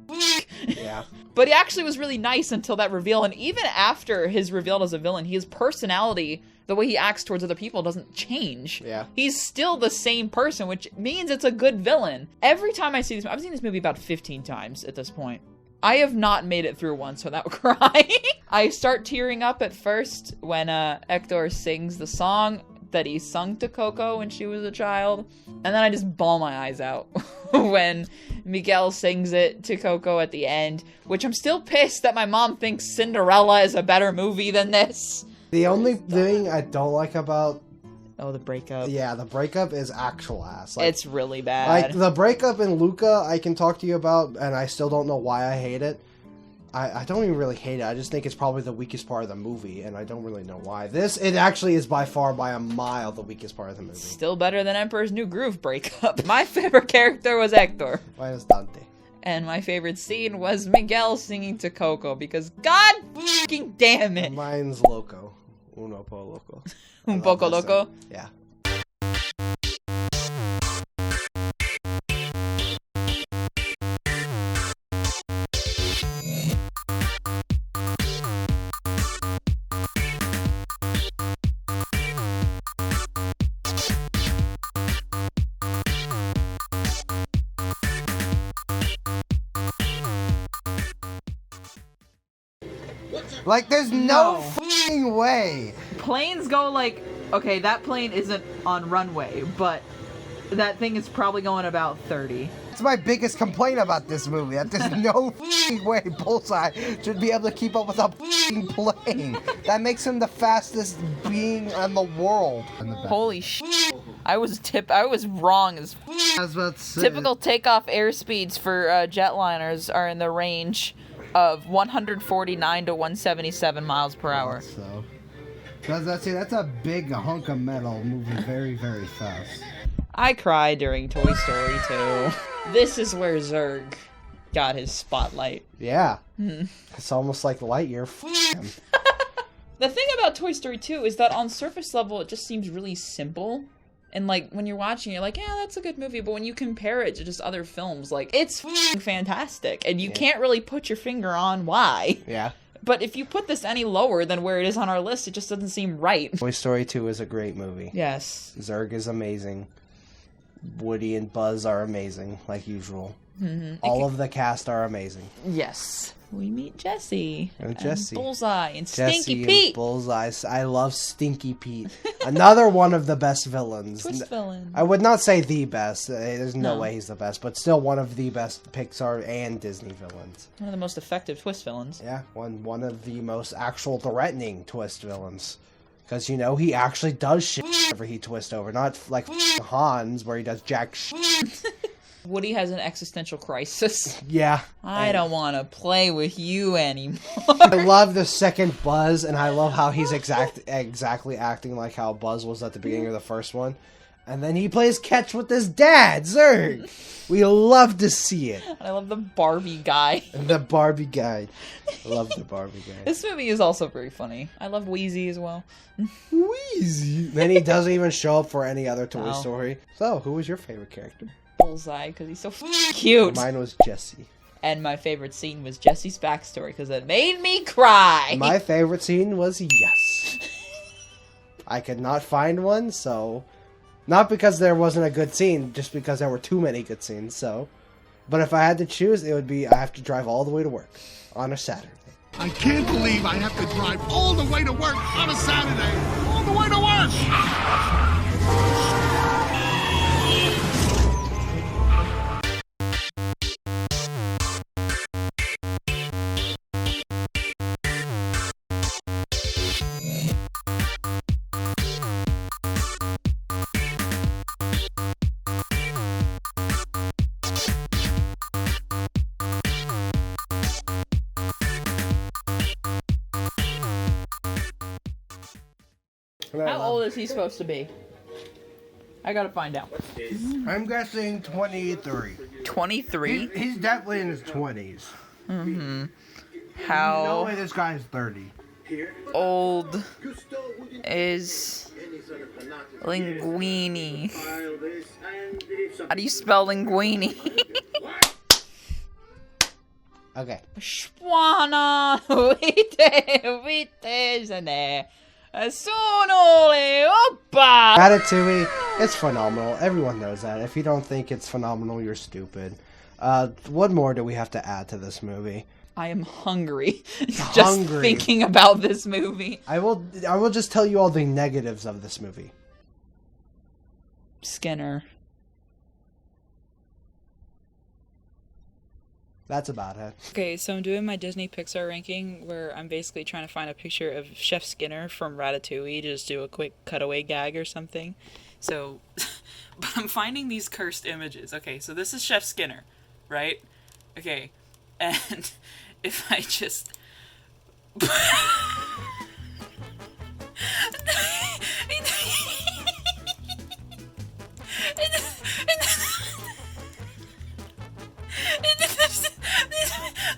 Yeah. But he actually was really nice until that reveal, and even after his reveal as a villain, his personality, the way he acts towards other people, doesn't change. Yeah. He's still the same person, which means it's a good villain. Every time I see this, I've seen this movie about 15 times at this point. I have not made it through once without crying. I start tearing up at first when Hector sings the song that he sung to Coco when she was a child, and then I just bawl my eyes out when Miguel sings it to Coco at the end, which I'm still pissed that my mom thinks Cinderella is a better movie than this. The only thing I don't like about... Oh, the breakup. Yeah, the breakup is actual ass. Like, it's really bad. Like, the breakup in Luca, I can talk to you about, and I still don't know why I hate it. I don't even really hate it. I just think it's probably the weakest part of the movie, and I don't really know why. It actually is by far, by a mile, the weakest part of the movie. Still better than Emperor's New Groove breakup. My favorite character was Hector. Mine is Dante. And my favorite scene was Miguel singing to Coco, because god fucking damn it. Mine's Loco. Uno po loco. Un poco loco? Yeah. Like, there's no f***ing way. Planes go like, okay, that plane isn't on runway, but that thing is probably going about 30. It's my biggest complaint about this movie, that there's no f***ing way Bullseye should be able to keep up with a f***ing plane. That makes him the fastest being in the world. Holy shit. I was wrong as I was about to say. Typical takeoff airspeeds for jetliners are in the range of 149 to 177 miles per hour. So, that's a big hunk of metal moving very, very fast. I cried during Toy Story 2. This is where Zurg got his spotlight. Yeah. It's almost like Lightyear. Him. The thing about Toy Story 2 is that on surface level, it just seems really simple. And, like, when you're watching, you're like, yeah, that's a good movie. But when you compare it to just other films, like, it's fantastic. And you can't really put your finger on why. Yeah. But if you put this any lower than where it is on our list, it just doesn't seem right. Toy Story 2 is a great movie. Yes. Zurg is amazing. Woody and Buzz are amazing, like usual. Mm-hmm. All of the cast are amazing. Yes. We meet Jessie. And Jessie. Bullseye. And Jessie Stinky and Pete. Bullseye. I love Stinky Pete. Another one of the best villains. Twist villain. I would not say the best. There's no No. way he's the best, but still one of the best Pixar and Disney villains. One of the most effective twist villains. Yeah, one of the most actual threatening twist villains. Because, you know, he actually does shit whenever he twists over. Not like Hans, where he does jack shit. Woody has an existential crisis. Yeah. I don't want to play with you anymore. I love the second Buzz, and I love how he's exactly acting like how Buzz was at the beginning of the first one. And then he plays catch with his dad, Zurg. We love to see it. I love the Barbie guy. The Barbie guy. I love the Barbie guy. This movie is also very funny. I love Wheezy as well. Wheezy. Then he doesn't even show up for any other Toy No. Story. So, who was your favorite character? Bullseye, because he's so cute. Mine was Jessie. And my favorite scene was Jessie's backstory, because it made me cry. My favorite scene was yes. I could not find one, so... Not because there wasn't a good scene, just because there were too many good scenes, so... But if I had to choose, it would be I have to drive all the way to work on a Saturday. I can't believe I have to drive all the way to work on a Saturday. All the way to work! How old is he supposed to be? I gotta find out. I'm guessing 23. 23? He's definitely in his 20s. Mm-hmm. No How way this guy's 30. old is Linguini? How do you spell Linguini? Okay. Spuana vitesene sono le oppa. Ratatouille, it's phenomenal. Everyone knows that. If you don't think it's phenomenal, you're stupid. What more do we have to add to this movie? I am hungry. Just thinking about this movie. I will just tell you all the negatives of this movie. Skinner. That's about it. Okay, so I'm doing my Disney Pixar ranking where I'm basically trying to find a picture of Chef Skinner from Ratatouille, just do a quick cutaway gag or something. So, but I'm finding these cursed images. Okay, so this is Chef Skinner, right? Okay, and if I just...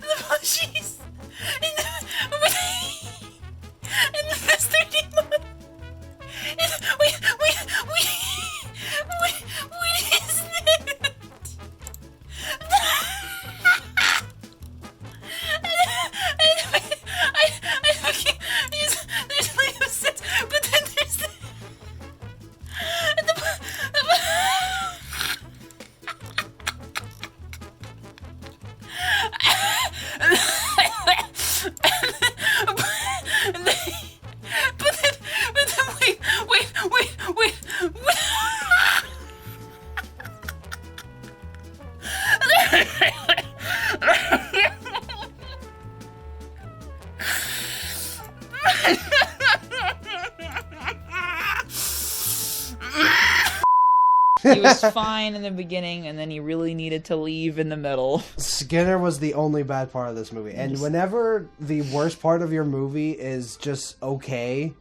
the plushies and the Mr. Demon. Wait, what is that? There's like a set, but then there's wait. He was fine in the beginning, and then he really needed to leave in the middle. Skinner was the only bad part of this movie. And whenever the worst part of your movie is just okay,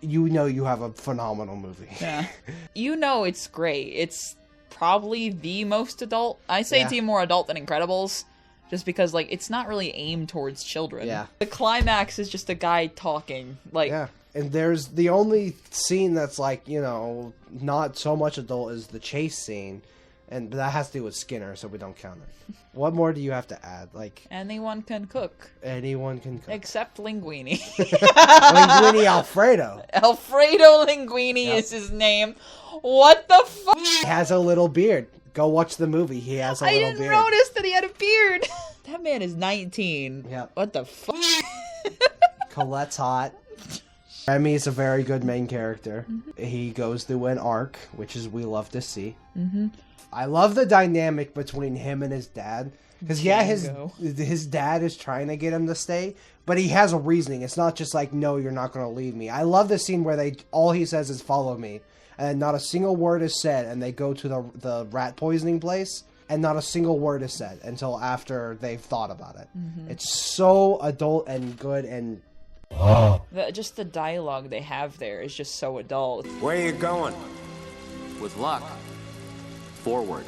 you know you have a phenomenal movie. Yeah. You know it's great. It's probably the most adult. I say it's even more adult than Incredibles. Just because, like, it's not really aimed towards children. Yeah. The climax is just a guy talking. Like, yeah. And there's the only scene that's, like, you know, not so much adult is the chase scene. And that has to do with Skinner, so we don't count it. What more do you have to add? Like, anyone can cook. Anyone can cook. Except Linguini. Linguini Alfredo. Alfredo Linguini is his name. What the fuck? He has a little beard. Go watch the movie. He has a little beard. I didn't notice that he had a beard. That man is 19. Yep. What the fuck? Colette's hot. Remy is a very good main character. Mm-hmm. He goes through an arc, which is we love to see. Mm-hmm. I love the dynamic between him and his dad. Because, yeah, his dad is trying to get him to stay, but he has a reasoning. It's not just like, no, you're not going to leave me. I love the scene where all he says is, follow me. And not a single word is said, and they go to the rat poisoning place, and not a single word is said until after they've thought about it. Mm-hmm. It's so adult and good, and... Just the dialogue they have there is just so adult. Where are you going? With luck. Forward.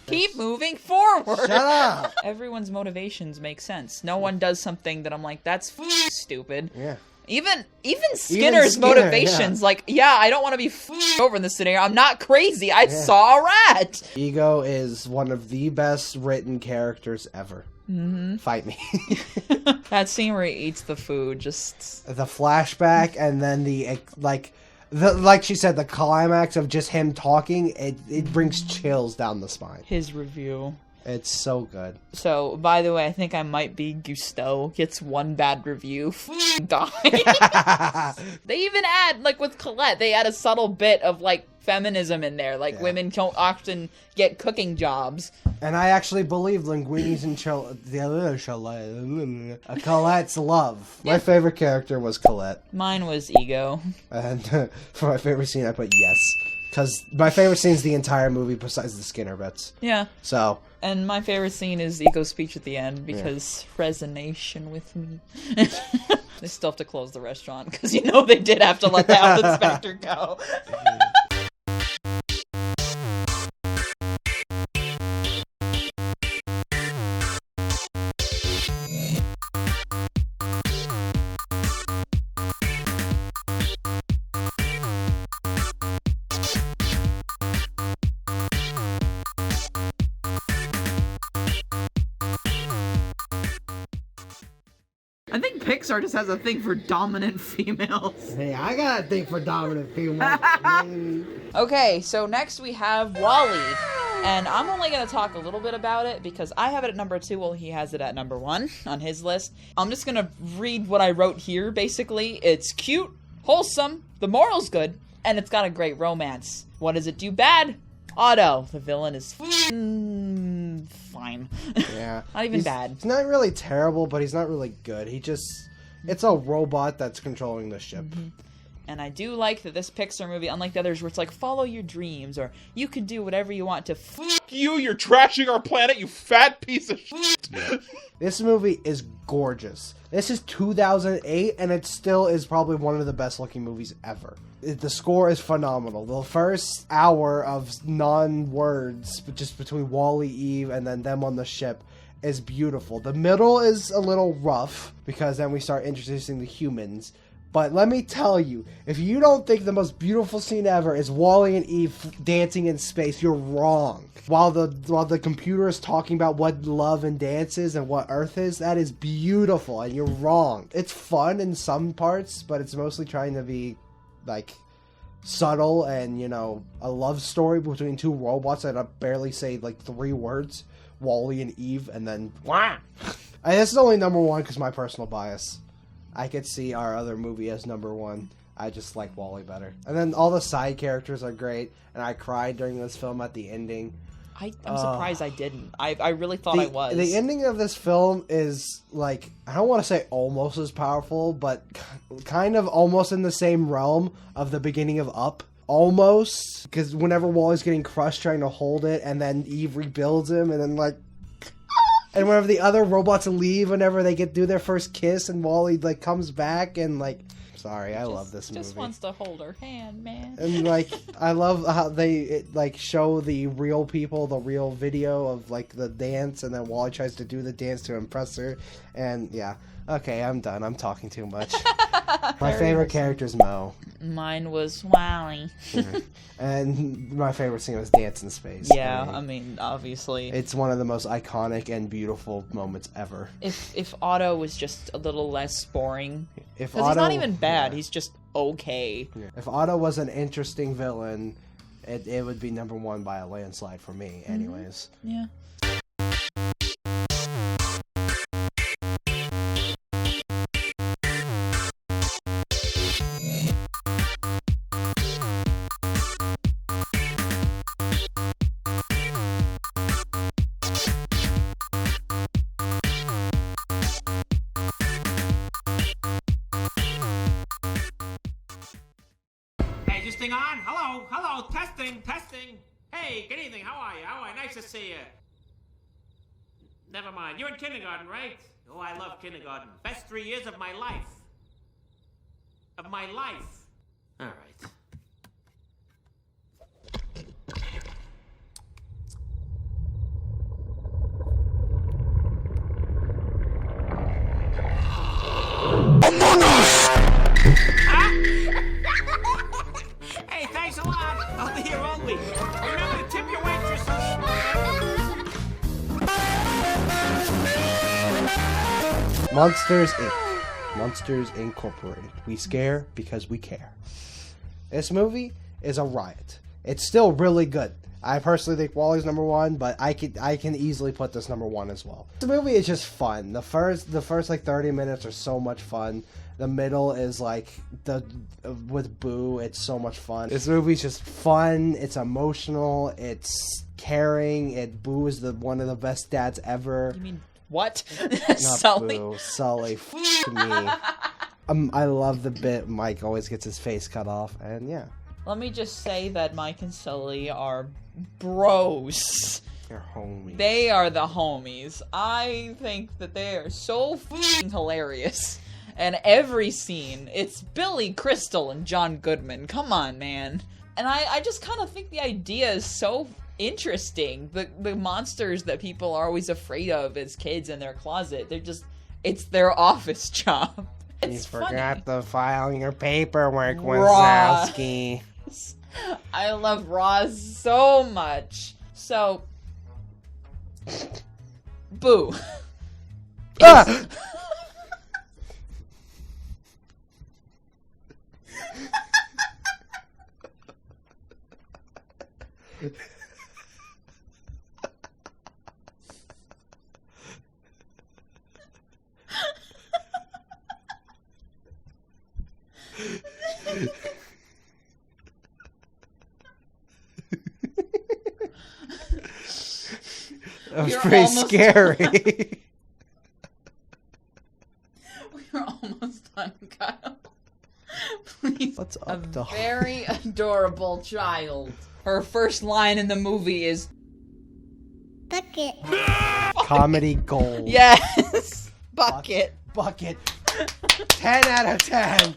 Keep moving forward. Shut up. Everyone's motivations make sense. No one does something that I'm like, that's stupid. Yeah. Even Skinner's motivations, like, I don't want to be over in this scenario. I'm not crazy. I saw a rat. Ego is one of the best written characters ever. Mm-hmm. Fight me. That scene where he eats the food, just the flashback, and then like she said, the climax of just him talking, it brings chills down the spine. His review. It's so good. So, by the way, I think I might be Gusteau. Gets one bad review. Die. They even add, like with Colette, they add a subtle bit of, like, feminism in there. Like, women don't often get cooking jobs. And I actually believe Linguini's in Colette's love. My favorite character was Colette. Mine was Ego. And for my favorite scene, I put yes. Because my favorite scene is the entire movie besides the Skinner bits. Yeah. So. And my favorite scene is Ego's speech at the end because resonation with me. This still have to close the restaurant because you know they did have to let the health inspector go. I think Pixar just has a thing for dominant females. Hey, I got a thing for dominant females. Okay, so next we have WALL-E. And I'm only going to talk a little bit about it because I have it at number 2 while he has it at number 1 on his list. I'm just going to read what I wrote here, basically. It's cute, wholesome, the moral's good, and it's got a great romance. What does it do bad? Otto, the villain, is fine. Yeah. Not even bad. He's not really terrible, but he's not really good. It's a robot that's controlling the ship. Mm-hmm. And I do like that this Pixar movie, unlike the others where it's like, follow your dreams, or you can do whatever you want to you're trashing our planet, you fat piece of shit. This movie is gorgeous. This is 2008, and it still is probably one of the best looking movies ever. The score is phenomenal. The first hour of non-words, just between WALL-E, Eve, and then them on the ship, is beautiful. The middle is a little rough, because then we start introducing the humans. But let me tell you, if you don't think the most beautiful scene ever is WALL-E and Eve dancing in space, you're wrong. While the computer is talking about what love and dance is and what Earth is, that is beautiful, and you're wrong. It's fun in some parts, but it's mostly trying to be, like, subtle and, you know, a love story between two robots that barely say, like, 3 words. WALL-E and Eve, and then, wah! And this is only number 1 because my personal bias. I could see our other movie as number 1. I just like WALL-E better. And then all the side characters are great, and I cried during this film at the ending. I'm surprised I didn't. I really thought I was. The ending of this film is, like, I don't want to say almost as powerful, but kind of almost in the same realm of the beginning of Up. Almost. Because whenever WALL-E's getting crushed trying to hold it, and then Eve rebuilds him, and then, like... And whenever the other robots leave, whenever they do their first kiss, and WALL-E, like, comes back, and, like... Sorry, I love this movie. Just wants to hold her hand, man. And, like, I love how they, show the real people, the real video of, like, the dance, and then WALL-E tries to do the dance to impress her. And, yeah. Okay, I'm done. I'm talking too much. My favorite character is Mo. Mine was WALL-E. And my favorite scene was Dance in Space. Yeah, I mean, obviously. It's one of the most iconic and beautiful moments ever. If Otto was just a little less boring. Because he's not even bad, he's just okay. Yeah. If Otto was an interesting villain, it would be number 1 by a landslide for me, anyways. Yeah. Thing on? Hello, testing. Hey, good evening, how are you? Nice to see you. Never mind, you're in kindergarten, right? Oh, I love kindergarten. Best 3 years of my life. All right. Among Us! Hey, thanks a lot. I'll be here all week. Remember to tip your waitresses. Monsters Inc. Monsters Incorporated. We scare because we care. This movie is a riot. It's still really good. I personally think WALL-E's number 1, but I can easily put this number 1 as well. The movie is just fun. The first like 30 minutes are so much fun. The middle is like with Boo, it's so much fun. This movie's just fun. It's emotional. It's caring. Boo is one of the best dads ever. You mean what? Not Sully? Boo. Sully. F*** me. I love the bit Mike always gets his face cut off, and yeah. Let me just say that Mike and Sully are bros. They're homies. They are the homies. I think that they are so f***ing hilarious. And every scene, it's Billy Crystal and John Goodman. Come on, man. And I just kind of think the idea is so interesting. The monsters that people are always afraid of as kids in their closet, it's their office job. It's You forgot to file your paperwork, Ross. Wazowski. I love Roz so much. So, Boo. Ah! That was pretty scary. We're almost done, Kyle. Please. What's A up, dog? very adorable child. Her first line in the movie is Bucket. Comedy gold. Yes! Bucket. Bucket. 10 out of 10.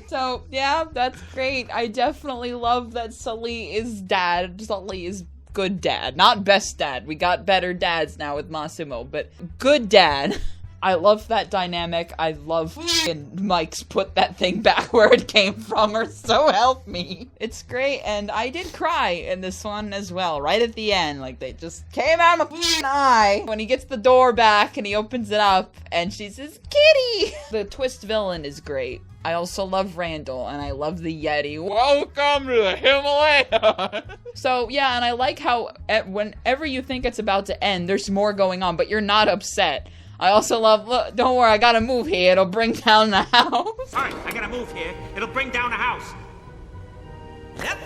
So, yeah, that's great. I definitely love that Sully is dad. Sully is good dad. Not best dad. We got better dads now with Massimo, but good dad. I love that dynamic. I love Mike's put that thing back where it came from, or so help me. It's great, and I did cry in this one as well, right at the end. Like, they just came out of my eye. When he gets the door back and he opens it up, and she says, Kitty! The twist villain is great. I also love Randall, and I love the Yeti. Welcome to the Himalaya! So, yeah, and I like how whenever you think it's about to end, there's more going on, but you're not upset. I also love, look, don't worry, I gotta move here. It'll bring down the house. All right, I gotta move here. It'll bring down the house. Yep.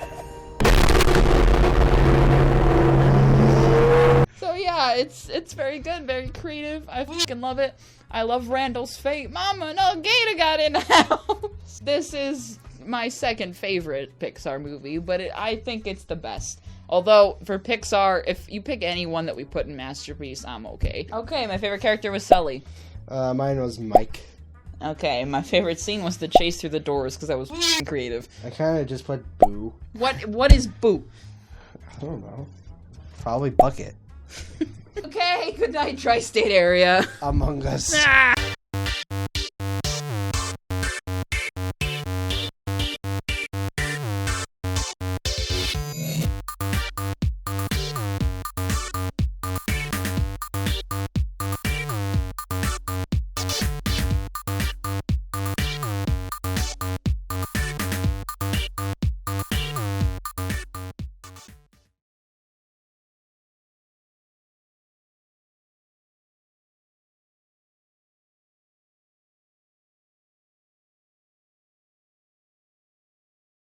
So yeah, it's very good, very creative. I fucking love it. I love Randall's fate. Mama, no gator got in the house. This is my second favorite Pixar movie, but I think it's the best. Although, for Pixar, if you pick any one that we put in Masterpiece, I'm okay. Okay, my favorite character was Sully. Mine was Mike. Okay, my favorite scene was the chase through the doors, because I was f***ing creative. I kind of just put Boo. What is Boo? I don't know. Probably Bucket. Okay, good night, Tri-State Area. Among Us. Ah!